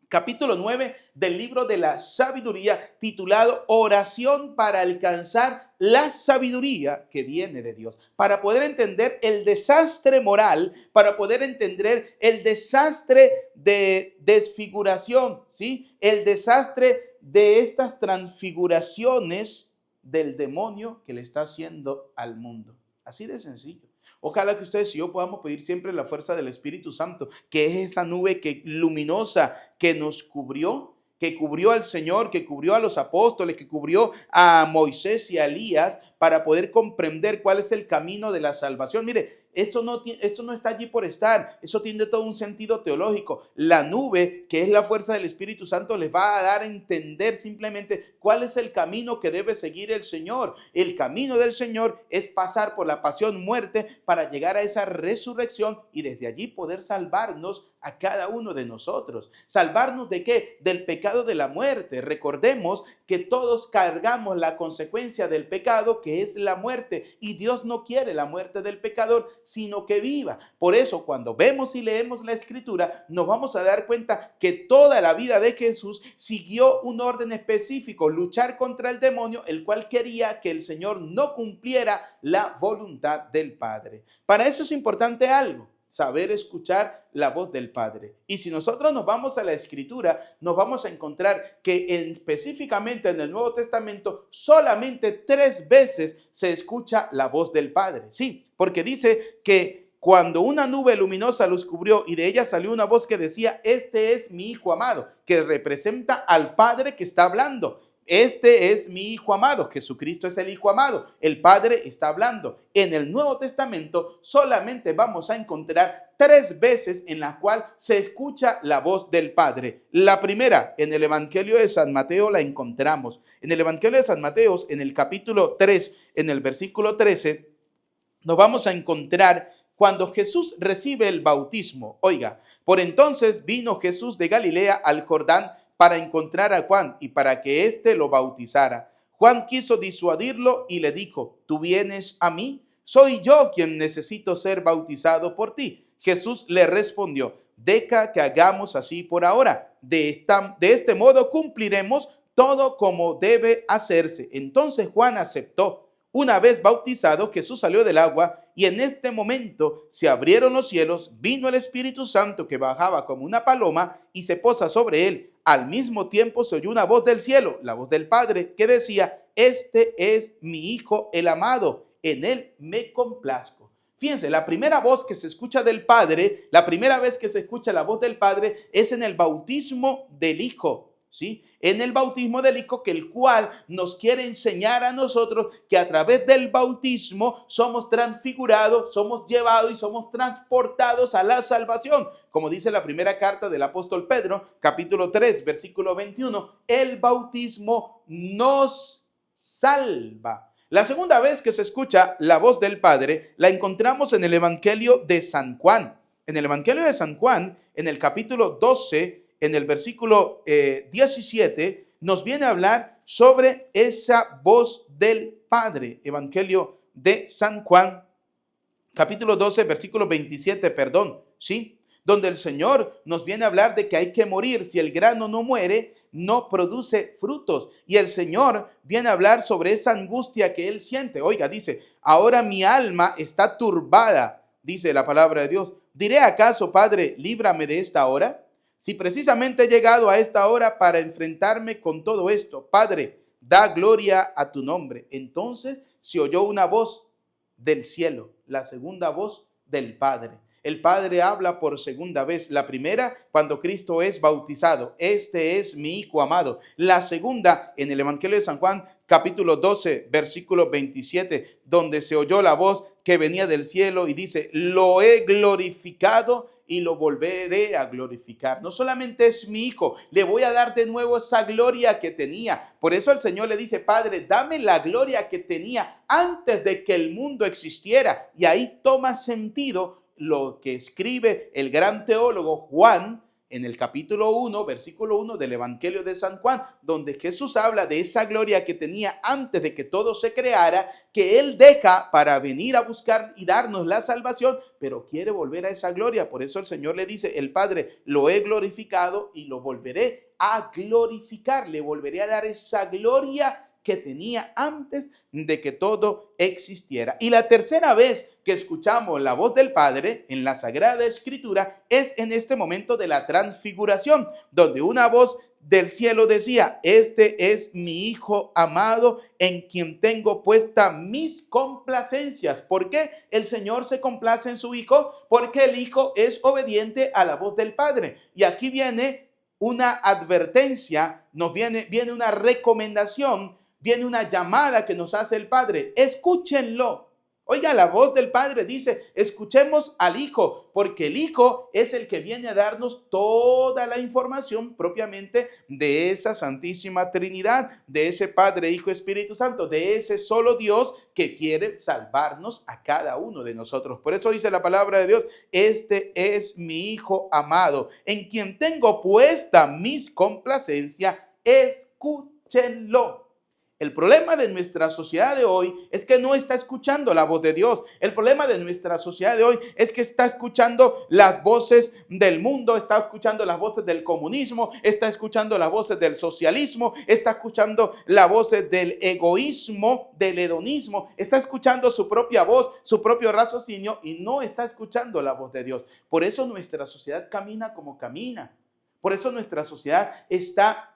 Capítulo 9 del libro de la sabiduría, titulado Oración para alcanzar la sabiduría que viene de Dios. Para poder entender el desastre moral, para poder entender el desastre de desfiguración, ¿sí? El desastre de estas transfiguraciones del demonio que le está haciendo al mundo. Así de sencillo. Ojalá que ustedes y yo podamos pedir siempre la fuerza del Espíritu Santo, que es esa nube luminosa que nos cubrió, que cubrió al Señor, que cubrió a los apóstoles, que cubrió a Moisés y a Elías para poder comprender cuál es el camino de la salvación. Mire, esto no está allí por estar, eso tiene todo un sentido teológico. La nube, que es la fuerza del Espíritu Santo, les va a dar a entender simplemente cuál es el camino que debe seguir el Señor. El camino del Señor es pasar por la pasión, muerte, para llegar a esa resurrección y desde allí poder salvarnos a cada uno de nosotros. ¿Salvarnos de qué? Del pecado de la muerte. Recordemos que todos cargamos la consecuencia del pecado, que es la muerte, y Dios no quiere la muerte del pecador, sino que viva. Por eso, cuando vemos y leemos la Escritura, nos vamos a dar cuenta que toda la vida de Jesús siguió un orden específico, luchar contra el demonio, el cual quería que el Señor no cumpliera la voluntad del Padre. Para eso es importante algo: saber escuchar la voz del Padre. Y si nosotros nos vamos a la Escritura, nos vamos a encontrar que específicamente en el Nuevo Testamento solamente 3 veces se escucha la voz del Padre. Sí, porque dice que cuando una nube luminosa los cubrió y de ella salió una voz que decía: este es mi Hijo amado, que representa al Padre que está hablando. Este es mi Hijo amado. Jesucristo es el Hijo amado. El Padre está hablando. En el Nuevo Testamento solamente vamos a encontrar 3 veces en la cual se escucha la voz del Padre. La primera, en el Evangelio de San Mateo la encontramos. En el Evangelio de San Mateo, en el capítulo 3, en el versículo 13, nos vamos a encontrar cuando Jesús recibe el bautismo. Oiga, por entonces vino Jesús de Galilea al Jordán para encontrar a Juan y para que éste lo bautizara. Juan quiso disuadirlo y le dijo: ¿tú vienes a mí? Soy yo quien necesito ser bautizado por ti. Jesús le respondió: deja que hagamos así por ahora, de este modo cumpliremos todo como debe hacerse. Entonces Juan aceptó. Una vez bautizado, Jesús salió del agua y en este momento se abrieron los cielos, vino el Espíritu Santo que bajaba como una paloma y se posa sobre él. Al mismo tiempo se oyó una voz del cielo, la voz del Padre, que decía: este es mi Hijo el amado, en él me complazco. Fíjense, la primera voz que se escucha del Padre, la primera vez que se escucha la voz del Padre es en el bautismo del Hijo, ¿sí? En el bautismo del Hijo, que el cual nos quiere enseñar a nosotros que a través del bautismo somos transfigurados, somos llevados y somos transportados a la salvación. Como dice la primera carta del apóstol Pedro, capítulo 3, versículo 21, el bautismo nos salva. La segunda vez que se escucha la voz del Padre la encontramos en el Evangelio de San Juan. En el Evangelio de San Juan, en el capítulo 12, en el versículo 17, nos viene a hablar sobre esa voz del Padre. Evangelio de San Juan, capítulo 12, versículo 27, ¿sí? Donde el Señor nos viene a hablar de que hay que morir. Si el grano no muere, no produce frutos. Y el Señor viene a hablar sobre esa angustia que Él siente. Oiga, dice: ahora mi alma está turbada, dice la palabra de Dios. ¿Diré acaso, Padre, líbrame de esta hora? Si precisamente he llegado a esta hora para enfrentarme con todo esto. Padre, da gloria a tu nombre. Entonces se oyó una voz del cielo, la segunda voz del Padre. El Padre habla por segunda vez. La primera, cuando Cristo es bautizado: este es mi Hijo amado. La segunda, en el Evangelio de San Juan, capítulo 12, versículo 27, donde se oyó la voz que venía del cielo y dice: lo he glorificado y lo volveré a glorificar. No solamente es mi Hijo, le voy a dar de nuevo esa gloria que tenía. Por eso el Señor le dice: Padre, dame la gloria que tenía antes de que el mundo existiera. Y ahí toma sentido lo que escribe el gran teólogo Juan en el capítulo 1, versículo 1 del Evangelio de San Juan, donde Jesús habla de esa gloria que tenía antes de que todo se creara, que Él deja para venir a buscar y darnos la salvación, pero quiere volver a esa gloria. Por eso el Señor le dice: el Padre, lo he glorificado y lo volveré a glorificar, le volveré a dar esa gloria que tenía antes de que todo existiera. Y la tercera vez que escuchamos la voz del Padre en la Sagrada Escritura es en este momento de la transfiguración, donde una voz del cielo decía: este es mi Hijo amado, en quien tengo puesta mis complacencias. ¿Por qué el Señor se complace en su Hijo? Porque el Hijo es obediente a la voz del Padre. Y aquí viene una advertencia, viene una recomendación, viene una llamada que nos hace el Padre: escúchenlo. Oiga, la voz del Padre dice: escuchemos al Hijo, porque el Hijo es el que viene a darnos toda la información propiamente de esa Santísima Trinidad, de ese Padre, Hijo, Espíritu Santo, de ese solo Dios que quiere salvarnos a cada uno de nosotros. Por eso dice la palabra de Dios: este es mi Hijo amado, en quien tengo puesta mis complacencias, escúchenlo. El problema de nuestra sociedad de hoy es que no está escuchando la voz de Dios. El problema de nuestra sociedad de hoy es que está escuchando las voces del mundo, está escuchando las voces del comunismo, está escuchando las voces del socialismo, está escuchando las voces del egoísmo, del hedonismo, está escuchando su propia voz, su propio raciocinio, y no está escuchando la voz de Dios. Por eso nuestra sociedad camina como camina. Por eso nuestra sociedad está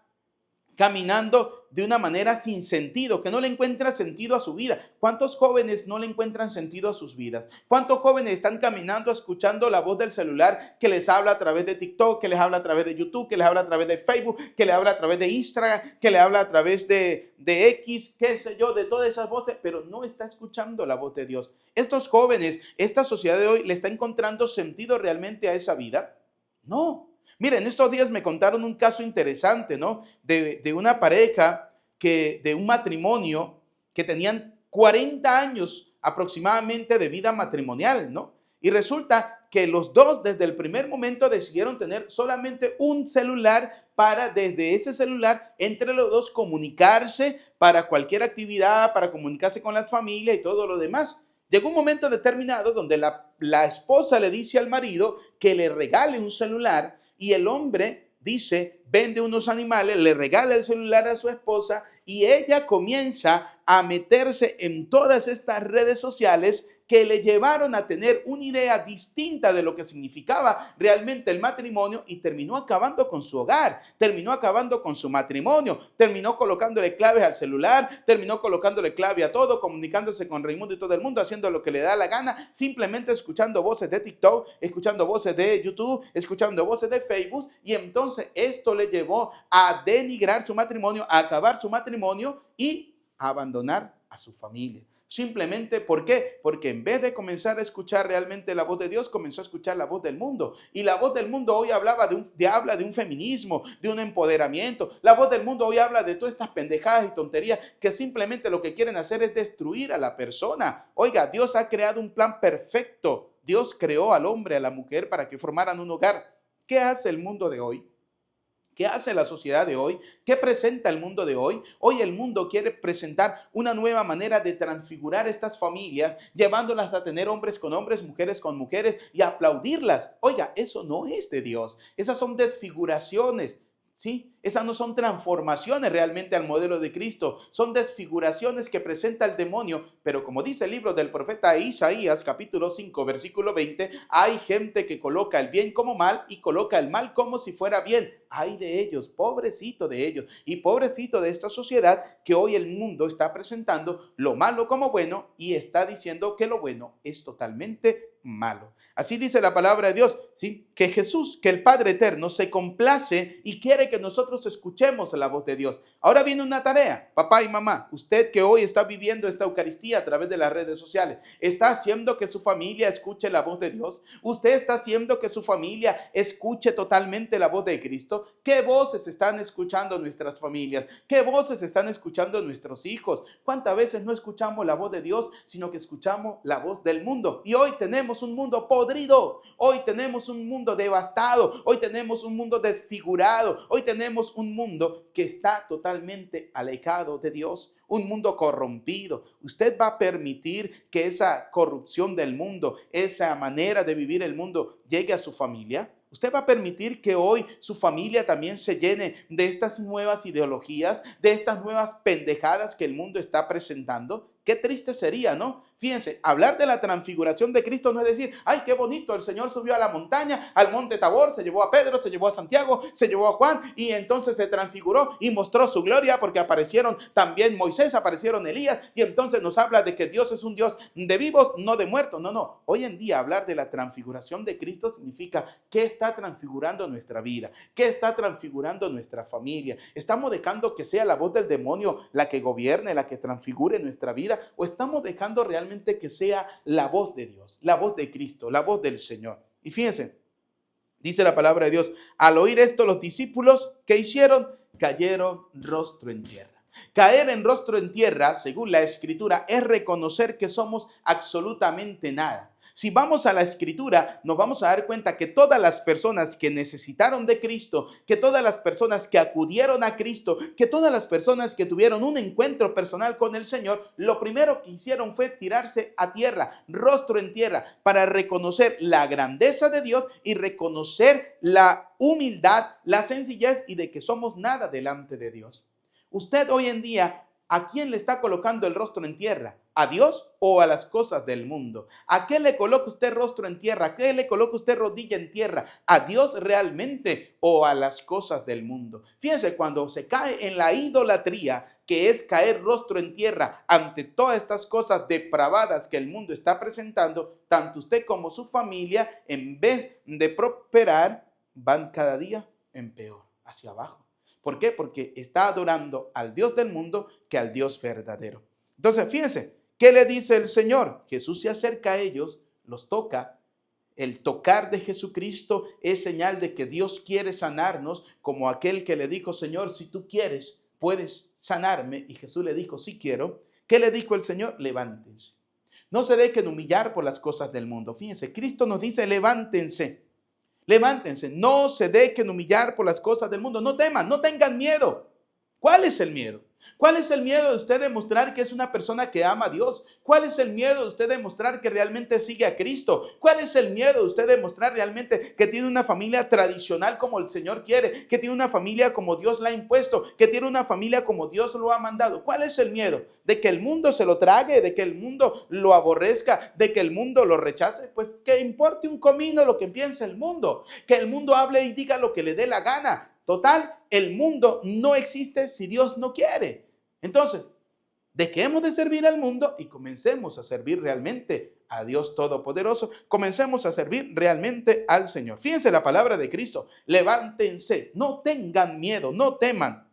caminando de una manera sin sentido, que no le encuentra sentido a su vida. ¿Cuántos jóvenes no le encuentran sentido a sus vidas? ¿Cuántos jóvenes están caminando escuchando la voz del celular que les habla a través de TikTok, que les habla a través de YouTube, que les habla a través de Facebook, que les habla a través de Instagram, que les habla a través de X, qué sé yo, de todas esas voces, pero no está escuchando la voz de Dios? Estos jóvenes, esta sociedad de hoy, ¿le está encontrando sentido realmente a esa vida? No. Miren, estos días me contaron un caso interesante, ¿no? De una pareja, de un matrimonio que tenían 40 años aproximadamente de vida matrimonial, ¿no? Y resulta que los dos desde el primer momento decidieron tener solamente un celular para desde ese celular entre los dos comunicarse para cualquier actividad, para comunicarse con las familias y todo lo demás. Llegó un momento determinado donde la esposa le dice al marido que le regale un celular, y el hombre dice, vende unos animales, le regala el celular a su esposa y ella comienza a meterse en todas estas redes sociales que le llevaron a tener una idea distinta de lo que significaba realmente el matrimonio y terminó acabando con su hogar, terminó acabando con su matrimonio, terminó colocándole claves al celular, terminó colocándole clave a todo, comunicándose con Raimundo y todo el mundo, haciendo lo que le da la gana, simplemente escuchando voces de TikTok, escuchando voces de YouTube, escuchando voces de Facebook, y entonces esto le llevó a denigrar su matrimonio, a acabar su matrimonio y a abandonar a su familia. Simplemente, ¿por qué? Porque en vez de comenzar a escuchar realmente la voz de Dios, comenzó a escuchar la voz del mundo. Y la voz del mundo hoy habla de un feminismo, de un empoderamiento. La voz del mundo hoy habla de todas estas pendejadas y tonterías que simplemente lo que quieren hacer es destruir a la persona. Oiga, Dios ha creado un plan perfecto. Dios creó al hombre, a la mujer para que formaran un hogar. ¿Qué hace el mundo de hoy? ¿Qué hace la sociedad de hoy? ¿Qué presenta el mundo de hoy? Hoy el mundo quiere presentar una nueva manera de transfigurar estas familias, llevándolas a tener hombres con hombres, mujeres con mujeres y aplaudirlas. Oiga, eso no es de Dios. Esas son desfiguraciones. ¿Sí? Esas no son transformaciones realmente al modelo de Cristo, son desfiguraciones que presenta el demonio, pero como dice el libro del profeta Isaías, capítulo 5, versículo 20, hay gente que coloca el bien como mal y coloca el mal como si fuera bien. Ay de ellos, pobrecito de ellos y pobrecito de esta sociedad que hoy el mundo está presentando lo malo como bueno y está diciendo que lo bueno es totalmente malo. Así dice la palabra de Dios, ¿sí? Que Jesús, que el Padre Eterno se complace y quiere que nosotros escuchemos la voz de Dios. Ahora viene una tarea, papá y mamá, usted que hoy está viviendo esta Eucaristía a través de las redes sociales, ¿está haciendo que su familia escuche la voz de Dios? ¿Usted está haciendo que su familia escuche totalmente la voz de Cristo? ¿Qué voces están escuchando nuestras familias? ¿Qué voces están escuchando nuestros hijos? ¿Cuántas veces no escuchamos la voz de Dios, sino que escuchamos la voz del mundo? Y hoy tenemos un mundo podrido, hoy tenemos un mundo devastado, hoy tenemos un mundo desfigurado, hoy tenemos un mundo que está totalmente alejado de Dios, un mundo corrompido. ¿Usted va a permitir que esa corrupción del mundo, esa manera de vivir el mundo llegue a su familia? ¿Usted va a permitir que hoy su familia también se llene de estas nuevas ideologías, de estas nuevas pendejadas que el mundo está presentando? Qué triste sería, ¿no? Fíjense, hablar de la transfiguración de Cristo no es decir, ay, qué bonito, el Señor subió a la montaña, al monte Tabor, se llevó a Pedro, se llevó a Santiago, se llevó a Juan y entonces se transfiguró y mostró su gloria porque aparecieron también Moisés, aparecieron Elías y entonces nos habla de que Dios es un Dios de vivos, no de muertos. No, no. Hoy en día hablar de la transfiguración de Cristo significa que está transfigurando nuestra vida, que está transfigurando nuestra familia. ¿Estamos dejando que sea la voz del demonio la que gobierne, la que transfigure nuestra vida? ¿O estamos dejando realmente que sea la voz de Dios, la voz de Cristo, la voz del Señor? Y fíjense, dice la palabra de Dios, al oír esto los discípulos, ¿qué hicieron? Cayeron rostro en tierra. Caer en rostro en tierra, según la Escritura, es reconocer que somos absolutamente nada. Si vamos a la Escritura, nos vamos a dar cuenta que todas las personas que necesitaron de Cristo, que todas las personas que acudieron a Cristo, que todas las personas que tuvieron un encuentro personal con el Señor, lo primero que hicieron fue tirarse a tierra, rostro en tierra, para reconocer la grandeza de Dios y reconocer la humildad, la sencillez y de que somos nada delante de Dios. Usted hoy en día, ¿a quién le está colocando el rostro en tierra? ¿A Dios o a las cosas del mundo? ¿A qué le coloca usted rostro en tierra? ¿A qué le coloca usted rodilla en tierra? ¿A Dios realmente o a las cosas del mundo? Fíjense, cuando se cae en la idolatría, que es caer rostro en tierra ante todas estas cosas depravadas que el mundo está presentando, tanto usted como su familia, en vez de prosperar, van cada día en peor, hacia abajo. ¿Por qué? Porque está adorando al Dios del mundo que al Dios verdadero. Entonces, fíjense, ¿qué le dice el Señor? Jesús se acerca a ellos, los toca. El tocar de Jesucristo es señal de que Dios quiere sanarnos, como aquel que le dijo, Señor, si tú quieres, puedes sanarme. Y Jesús le dijo, sí quiero. ¿Qué le dijo el Señor? Levántense. No se dejen humillar por las cosas del mundo. Fíjense, Cristo nos dice, levántense. Levántense, no se dejen humillar por las cosas del mundo, no teman, no tengan miedo. ¿Cuál es el miedo? ¿Cuál es el miedo de usted de mostrar que es una persona que ama a Dios? ¿Cuál es el miedo de usted de mostrar que realmente sigue a Cristo? ¿Cuál es el miedo de usted de mostrar realmente que tiene una familia tradicional como el Señor quiere? Que tiene una familia como Dios la ha impuesto, que tiene una familia como Dios lo ha mandado. ¿Cuál es el miedo? ¿De que el mundo se lo trague? ¿De que el mundo lo aborrezca? ¿De que el mundo lo rechace? Pues que importe un comino lo que piense el mundo. Que el mundo hable y diga lo que le dé la gana. Total, el mundo no existe si Dios no quiere. Entonces, dejemos de servir al mundo y comencemos a servir realmente a Dios Todopoderoso. Comencemos a servir realmente al Señor. Fíjense la palabra de Cristo. Levántense, no tengan miedo, no teman.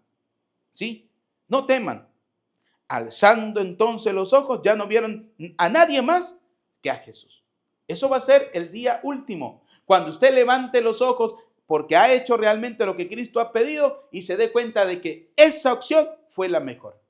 ¿Sí? No teman. Alzando entonces los ojos, ya no vieron a nadie más que a Jesús. Eso va a ser el día último. Cuando usted levante los ojos, porque ha hecho realmente lo que Cristo ha pedido y se dé cuenta de que esa opción fue la mejor.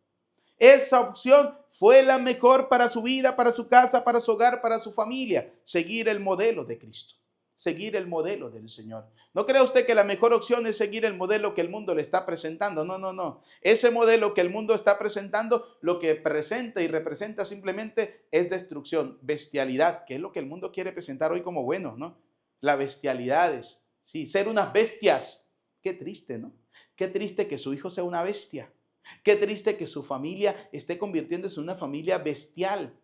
Esa opción fue la mejor para su vida, para su casa, para su hogar, para su familia. Seguir el modelo de Cristo. Seguir el modelo del Señor. No crea usted que la mejor opción es seguir el modelo que el mundo le está presentando. No, no, no. Ese modelo que el mundo está presentando, lo que presenta y representa simplemente es destrucción, bestialidad, que es lo que el mundo quiere presentar hoy como bueno, ¿no? La bestialidad es, sí, ser unas bestias. Qué triste, ¿no? Qué triste que su hijo sea una bestia. Qué triste que su familia esté convirtiéndose en una familia bestial.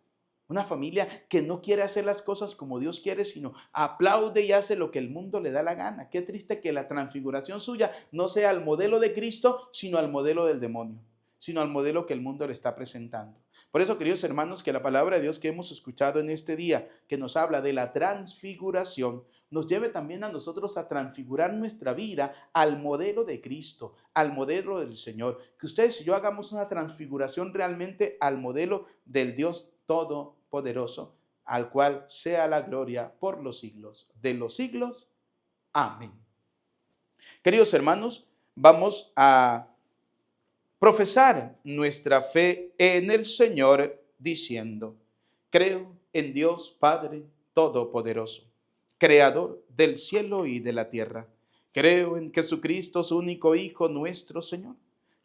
Una familia que no quiere hacer las cosas como Dios quiere, sino aplaude y hace lo que el mundo le da la gana. Qué triste que la transfiguración suya no sea al modelo de Cristo, sino al modelo del demonio, sino al modelo que el mundo le está presentando. Por eso, queridos hermanos, que la palabra de Dios que hemos escuchado en este día, que nos habla de la transfiguración, nos lleve también a nosotros a transfigurar nuestra vida al modelo de Cristo, al modelo del Señor. Que ustedes y yo hagamos una transfiguración realmente al modelo del Dios Todopoderoso, al cual sea la gloria por los siglos de los siglos. Amén. Queridos hermanos, vamos a profesar nuestra fe en el Señor diciendo: creo en Dios Padre Todopoderoso, Creador del cielo y de la tierra. Creo en Jesucristo, su único Hijo, nuestro Señor,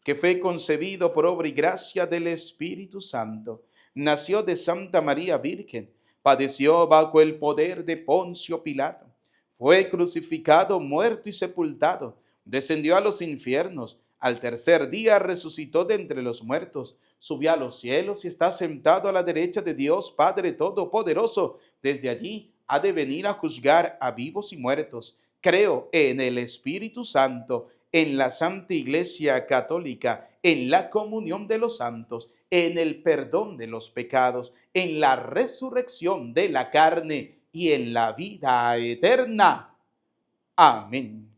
que fue concebido por obra y gracia del Espíritu Santo. Nació de Santa María Virgen, padeció bajo el poder de Poncio Pilato, fue crucificado, muerto y sepultado, descendió a los infiernos, al tercer día resucitó de entre los muertos, subió a los cielos y está sentado a la derecha de Dios Padre Todopoderoso. Desde allí ha de venir a juzgar a vivos y muertos. Creo en el Espíritu Santo, en la Santa Iglesia Católica, en la comunión de los santos, en el perdón de los pecados, en la resurrección de la carne y en la vida eterna. Amén.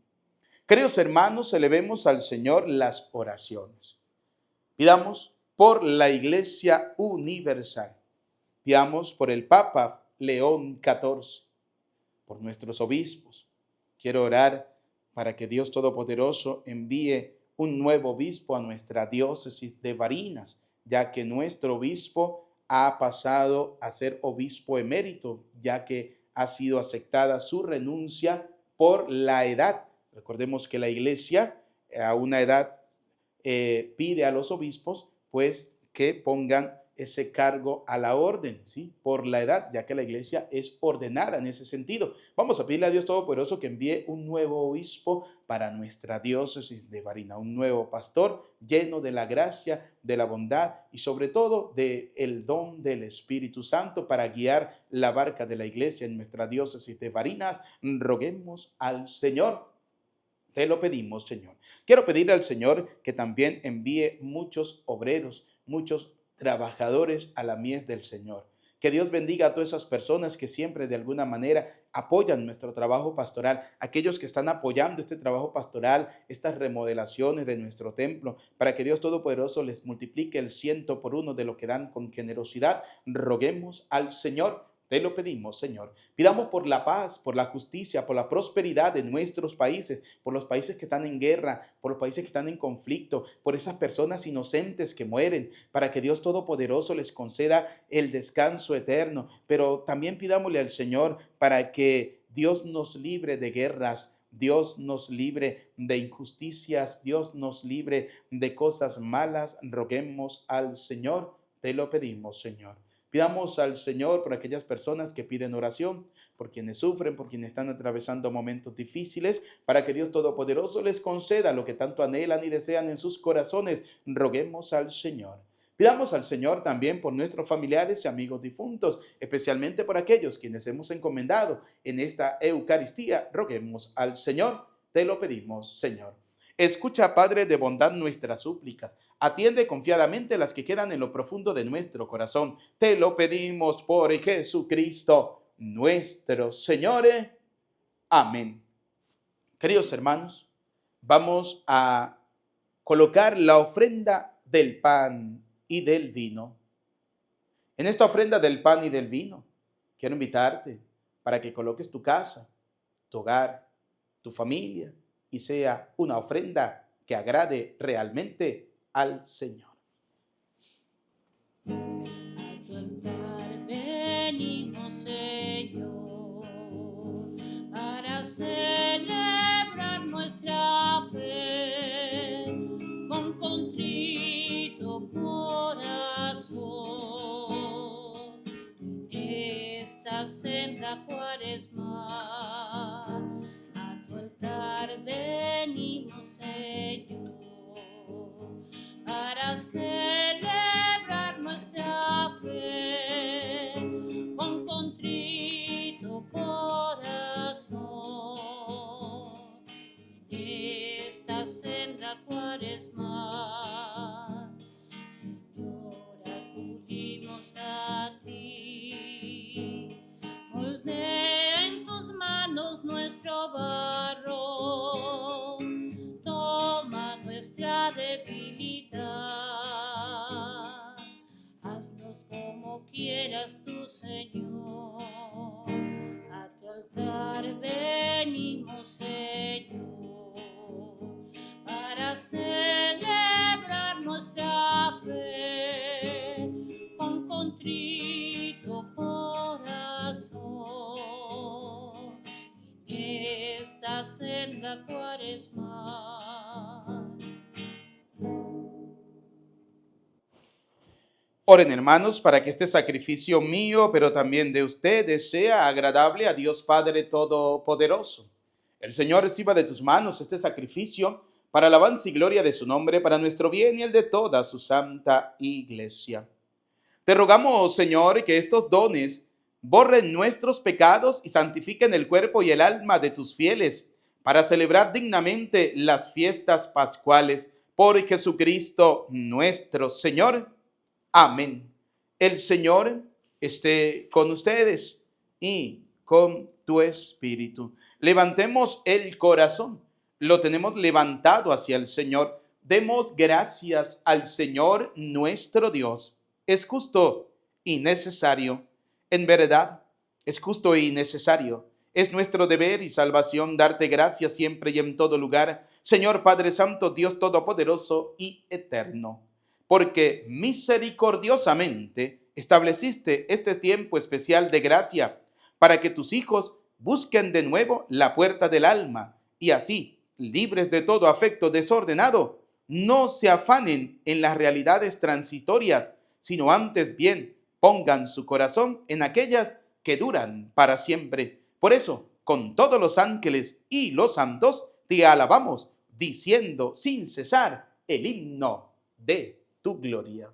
Queridos hermanos, elevemos al Señor las oraciones. Pidamos por la Iglesia Universal. Pidamos por el Papa León XIV, por nuestros obispos. Quiero orar para que Dios Todopoderoso envíe un nuevo obispo a nuestra diócesis de Barinas, ya que nuestro obispo ha pasado a ser obispo emérito, ya que ha sido aceptada su renuncia por la edad. Recordemos que la Iglesia a una edad pide a los obispos pues que pongan ese cargo a la orden, ¿sí? Por la edad, ya que la Iglesia es ordenada en ese sentido. Vamos a pedirle a Dios Todopoderoso que envíe un nuevo obispo para nuestra diócesis de Barinas, un nuevo pastor lleno de la gracia, de la bondad y sobre todo del don del Espíritu Santo para guiar la barca de la Iglesia en nuestra diócesis de Barinas. Roguemos al Señor. Te lo pedimos, Señor. Quiero pedirle al Señor que también envíe muchos obreros, muchos trabajadores a la mies del Señor. Que Dios bendiga a todas esas personas que siempre de alguna manera apoyan nuestro trabajo pastoral, aquellos que están apoyando este trabajo pastoral, estas remodelaciones de nuestro templo, para que Dios Todopoderoso les multiplique el 100 por 1 de lo que dan con generosidad. Roguemos al Señor. Te lo pedimos, Señor. Pidamos por la paz, por la justicia, por la prosperidad de nuestros países, por los países que están en guerra, por los países que están en conflicto, por esas personas inocentes que mueren, para que Dios Todopoderoso les conceda el descanso eterno. Pero también pidámosle al Señor para que Dios nos libre de guerras, Dios nos libre de injusticias, Dios nos libre de cosas malas. Roguemos al Señor, te lo pedimos, Señor. Pidamos al Señor por aquellas personas que piden oración, por quienes sufren, por quienes están atravesando momentos difíciles, para que Dios Todopoderoso les conceda lo que tanto anhelan y desean en sus corazones. Roguemos al Señor. Pidamos al Señor también por nuestros familiares y amigos difuntos, especialmente por aquellos quienes hemos encomendado en esta Eucaristía. Roguemos al Señor, te lo pedimos, Señor. Escucha, Padre de bondad, nuestras súplicas. Atiende confiadamente las que quedan en lo profundo de nuestro corazón. Te lo pedimos por Jesucristo, nuestro Señor. Amén. Queridos hermanos, vamos a colocar la ofrenda del pan y del vino. En esta ofrenda del pan y del vino, quiero invitarte para que coloques tu casa, tu hogar, tu familia, y sea una ofrenda que agrade realmente al Señor. A tu altar venimos, Señor, para celebrar nuestra fe con contrito corazón. En esta senda cuaresmal, a tu altar venimos, Señor, para celebrar nuestra fe con contrito corazón. En esta senda cuaresmal, Señor, acudimos a ti. Moldea en tus manos nuestro barro, toma nuestra debilidad, haznos como quieras tú, Señor. A tu altar venimos, Señor, para celebrar nuestra fe con contrito corazón. En esta senda cuaresmal. Oren, hermanos, para que este sacrificio mío, pero también de ustedes, sea agradable a Dios Padre Todopoderoso. El Señor reciba de tus manos este sacrificio para alabanza y gloria de su nombre, para nuestro bien y el de toda su santa iglesia. Te rogamos, Señor, que estos dones borren nuestros pecados y santifiquen el cuerpo y el alma de tus fieles, para celebrar dignamente las fiestas pascuales por Jesucristo nuestro Señor. Amén. El Señor esté con ustedes y con tu espíritu. Levantemos el corazón. Lo tenemos levantado hacia el Señor. Demos gracias al Señor nuestro Dios. Es justo y necesario. En verdad, es justo y necesario. Es nuestro deber y salvación darte gracias siempre y en todo lugar, Señor Padre Santo, Dios Todopoderoso y Eterno, porque misericordiosamente estableciste este tiempo especial de gracia para que tus hijos busquen de nuevo la puerta del alma y así, libres de todo afecto desordenado, no se afanen en las realidades transitorias, sino antes bien pongan su corazón en aquellas que duran para siempre. Por eso, con todos los ángeles y los santos, te alabamos, diciendo sin cesar el himno de tu gloria.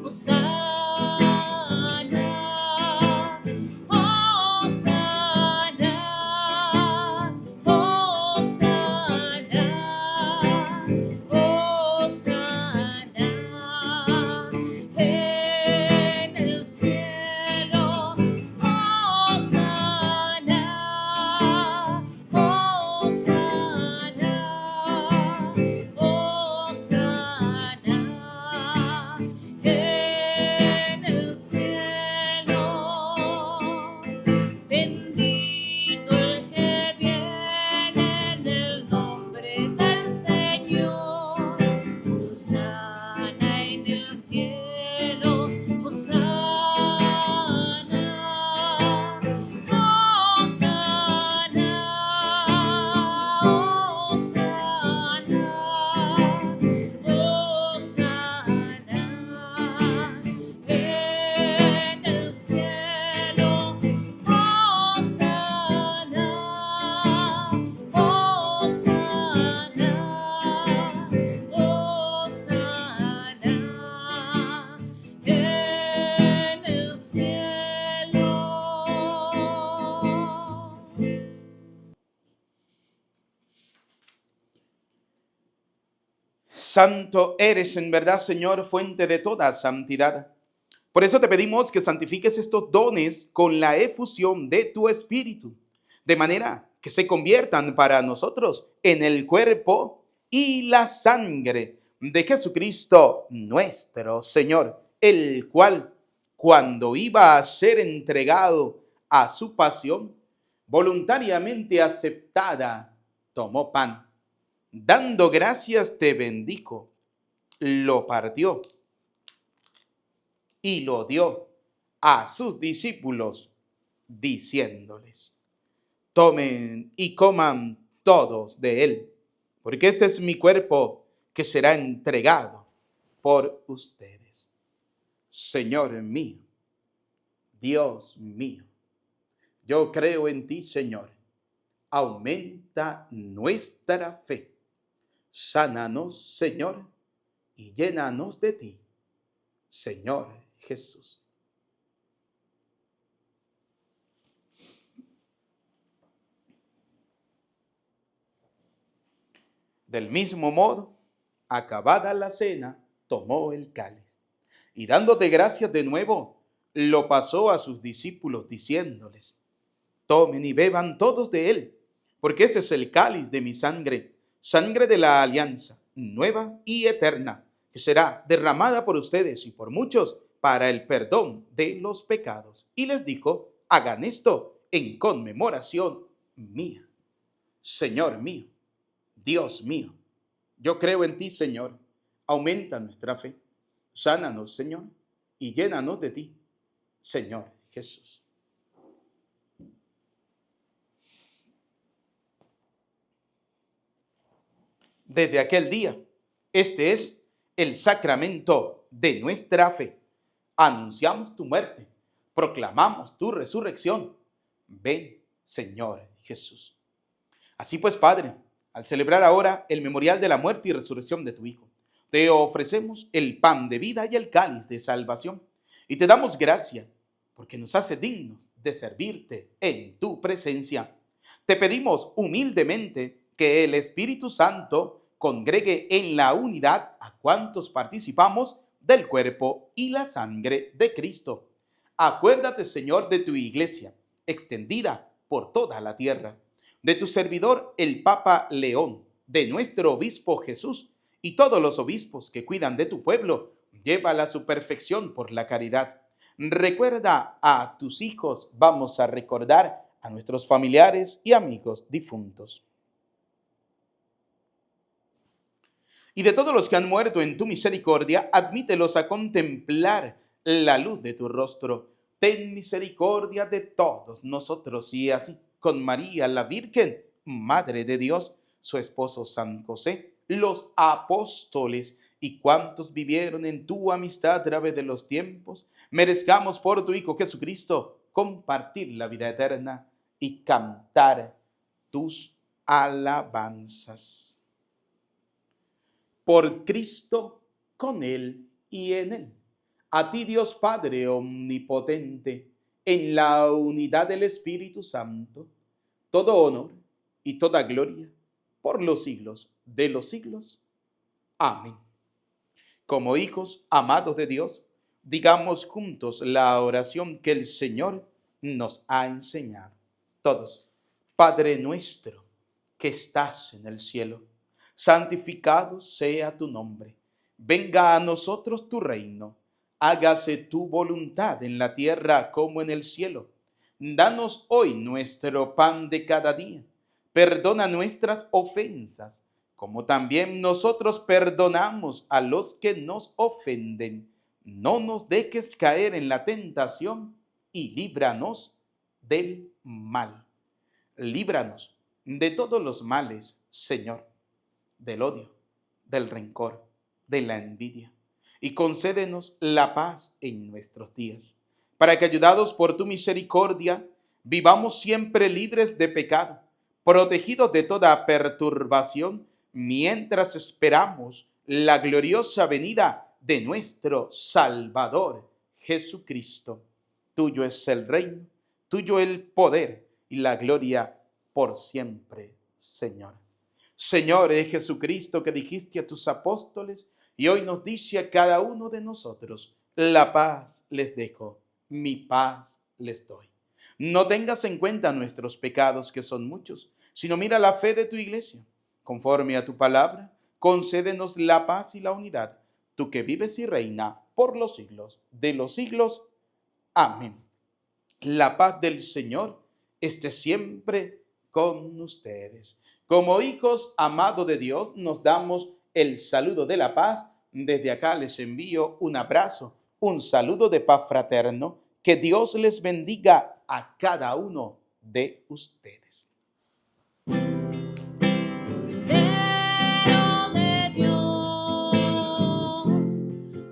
Hosana. Santo eres en verdad, Señor, fuente de toda santidad. Por eso te pedimos que santifiques estos dones con la efusión de tu Espíritu, de manera que se conviertan para nosotros en el cuerpo y la sangre de Jesucristo nuestro Señor, el cual, cuando iba a ser entregado a su pasión, voluntariamente aceptada, tomó pan. Dando gracias te bendijo, lo partió y lo dio a sus discípulos, diciéndoles: tomen y coman todos de él, porque este es mi cuerpo que será entregado por ustedes. Señor mío, Dios mío, yo creo en ti, Señor. Aumenta nuestra fe. Sánanos, Señor, y llénanos de ti, Señor Jesús. Del mismo modo, acabada la cena, tomó el cáliz y dándote gracias de nuevo, lo pasó a sus discípulos diciéndoles: tomen y beban todos de él, porque este es el cáliz de mi sangre, sangre de la alianza, nueva y eterna, que será derramada por ustedes y por muchos para el perdón de los pecados. Y les dijo: hagan esto en conmemoración mía. Señor mío, Dios mío, yo creo en ti, Señor. Aumenta nuestra fe. Sánanos, Señor, y llénanos de ti, Señor Jesús. Desde aquel día, este es el sacramento de nuestra fe. Anunciamos tu muerte, proclamamos tu resurrección. Ven, Señor Jesús. Así pues, Padre, al celebrar ahora el memorial de la muerte y resurrección de tu Hijo, te ofrecemos el pan de vida y el cáliz de salvación, y te damos gracia porque nos hace dignos de servirte en tu presencia. Te pedimos humildemente que el Espíritu Santo congregue en la unidad a cuantos participamos del cuerpo y la sangre de Cristo. Acuérdate, Señor, de tu iglesia, extendida por toda la tierra, de tu servidor el Papa León, de nuestro obispo Jesús y todos los obispos que cuidan de tu pueblo. Llévala a su perfección por la caridad. Recuerda a tus hijos, vamos a recordar a nuestros familiares y amigos difuntos. Y de todos los que han muerto en tu misericordia, admítelos a contemplar la luz de tu rostro. Ten misericordia de todos nosotros, y así con María la Virgen, Madre de Dios, su esposo San José, los apóstoles y cuantos vivieron en tu amistad a través de los tiempos, merezcamos por tu Hijo Jesucristo compartir la vida eterna y cantar tus alabanzas. Por Cristo, con Él y en Él. A ti, Dios Padre omnipotente, en la unidad del Espíritu Santo, todo honor y toda gloria por los siglos de los siglos. Amén. Como hijos amados de Dios, digamos juntos la oración que el Señor nos ha enseñado. Todos. Padre nuestro que estás en el cielo, santificado sea tu nombre. Venga a nosotros tu reino. Hágase tu voluntad en la tierra como en el cielo. Danos hoy nuestro pan de cada día. Perdona nuestras ofensas, como también nosotros perdonamos a los que nos ofenden. No nos dejes caer en la tentación y líbranos del mal. Líbranos de todos los males, Señor, del odio, del rencor, de la envidia, y concédenos la paz en nuestros días, para que, ayudados por tu misericordia, vivamos siempre libres de pecado, protegidos de toda perturbación, mientras esperamos la gloriosa venida de nuestro Salvador Jesucristo. Tuyo es el reino, tuyo el poder y la gloria por siempre, Señor. Señor es Jesucristo, que dijiste a tus apóstoles y hoy nos dice a cada uno de nosotros: la paz les dejo, mi paz les doy. No tengas en cuenta nuestros pecados, que son muchos, sino mira la fe de tu iglesia. Conforme a tu palabra, concédenos la paz y la unidad, tú que vives y reina por los siglos de los siglos. Amén. La paz del Señor esté siempre con ustedes. Como hijos amados de Dios, nos damos el saludo de la paz. Desde acá les envío un abrazo, un saludo de paz fraterno. Que Dios les bendiga a cada uno de ustedes. Cordero de Dios,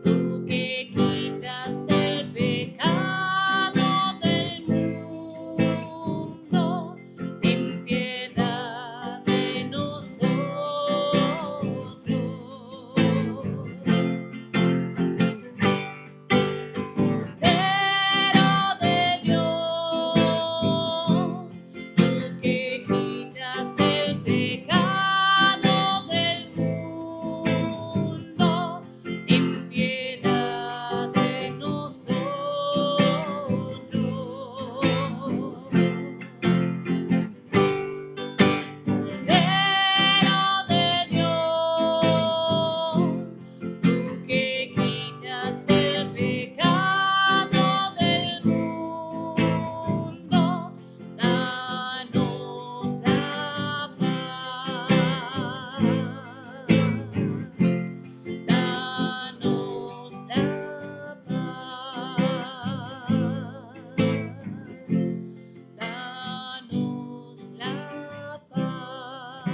tú que quitas el pecado del mundo, ten piedad de nosotros. Cordero de Dios, tú que quitas el pecado del mundo, ten piedad de nosotros. Cordero de Dios, tú que quitas el pecado del mundo, danos la paz. Danos la paz. Danos la paz.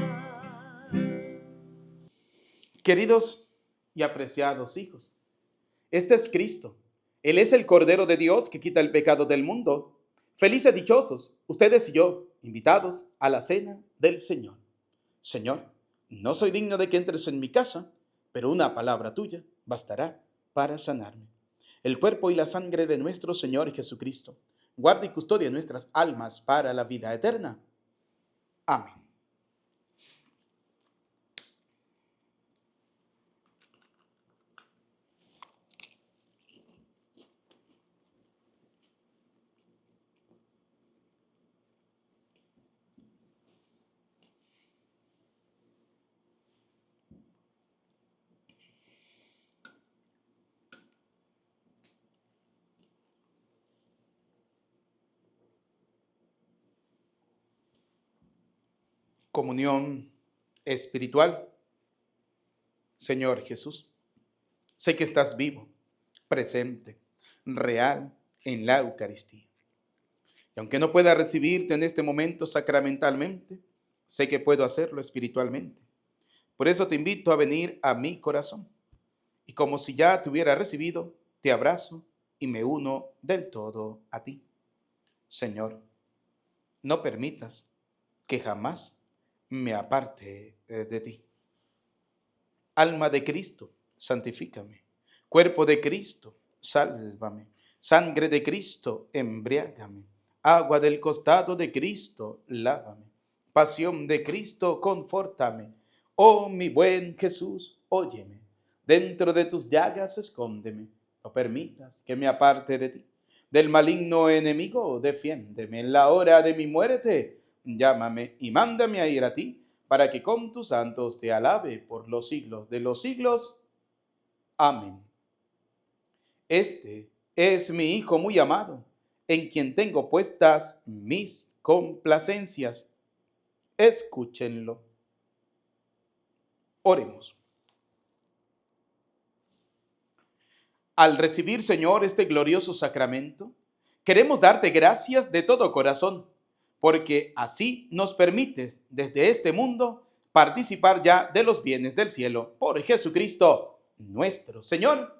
Queridos y apreciados hijos, este es Cristo. Él es el Cordero de Dios que quita el pecado del mundo. Felices, dichosos, ustedes y yo, invitados a la cena del Señor. Señor, no soy digno de que entres en mi casa, pero una palabra tuya bastará para sanarme. El cuerpo y la sangre de nuestro Señor Jesucristo guarda y custodia nuestras almas para la vida eterna. Amén. Comunión espiritual. Señor Jesús, sé que estás vivo, presente, real en la Eucaristía. Y aunque no pueda recibirte en este momento sacramentalmente, sé que puedo hacerlo espiritualmente. Por eso te invito a venir a mi corazón. Y como si ya te hubiera recibido, te abrazo y me uno del todo a ti. Señor, no permitas que jamás me aparte de ti. Alma de Cristo, santifícame. Cuerpo de Cristo, sálvame. Sangre de Cristo, embriágame. Agua del costado de Cristo, lávame. Pasión de Cristo, confórtame. Oh, mi buen Jesús, óyeme. Dentro de tus llagas escóndeme. No permitas que me aparte de ti. Del maligno enemigo, defiéndeme. En la hora de mi muerte, llámame y mándame a ir a ti, para que con tus santos te alabe por los siglos de los siglos. Amén. Este es mi Hijo muy amado, en quien tengo puestas mis complacencias. Escúchenlo. Oremos. Al recibir, Señor, este glorioso sacramento, queremos darte gracias de todo corazón, porque así nos permites desde este mundo participar ya de los bienes del cielo por Jesucristo nuestro Señor.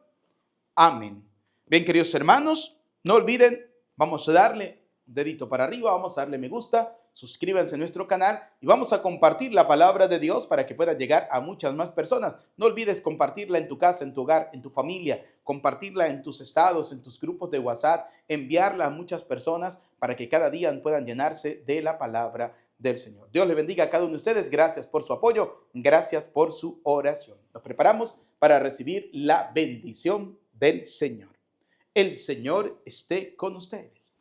Amén. Bien, queridos hermanos, no olviden, vamos a darle un dedito para arriba, vamos a darle me gusta, suscríbanse a nuestro canal y vamos a compartir la palabra de Dios para que pueda llegar a muchas más personas. No olvides compartirla en tu casa, en tu hogar, en tu familia, compartirla en tus estados, en tus grupos de WhatsApp, enviarla a muchas personas para que cada día puedan llenarse de la palabra del Señor. Dios les bendiga a cada uno de ustedes. Gracias por su apoyo. Gracias por su oración. Nos preparamos para recibir la bendición del Señor. El Señor esté con ustedes.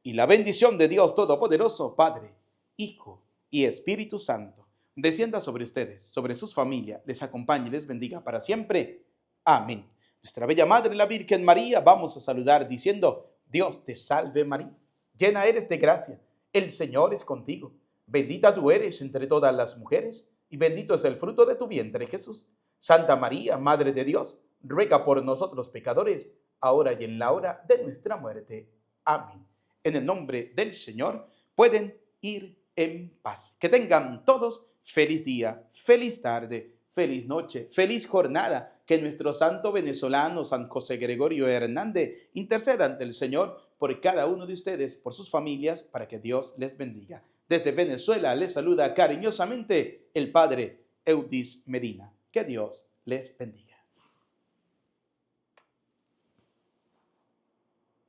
Y la bendición de Dios Todopoderoso, Padre, Hijo y Espíritu Santo, descienda sobre ustedes, sobre sus familias, les acompañe y les bendiga para siempre. Amén. Nuestra bella Madre, la Virgen María, vamos a saludar diciendo: Dios te salve María, llena eres de gracia, el Señor es contigo. Bendita tú eres entre todas las mujeres, y bendito es el fruto de tu vientre, Jesús. Santa María, Madre de Dios, ruega por nosotros pecadores, ahora y en la hora de nuestra muerte. Amén. En el nombre del Señor, pueden ir en paz. Que tengan todos feliz día, feliz tarde, feliz noche, feliz jornada. Que nuestro santo venezolano, San José Gregorio Hernández, interceda ante el Señor por cada uno de ustedes, por sus familias, para que Dios les bendiga. Desde Venezuela les saluda cariñosamente el Padre Eudis Medina. Que Dios les bendiga.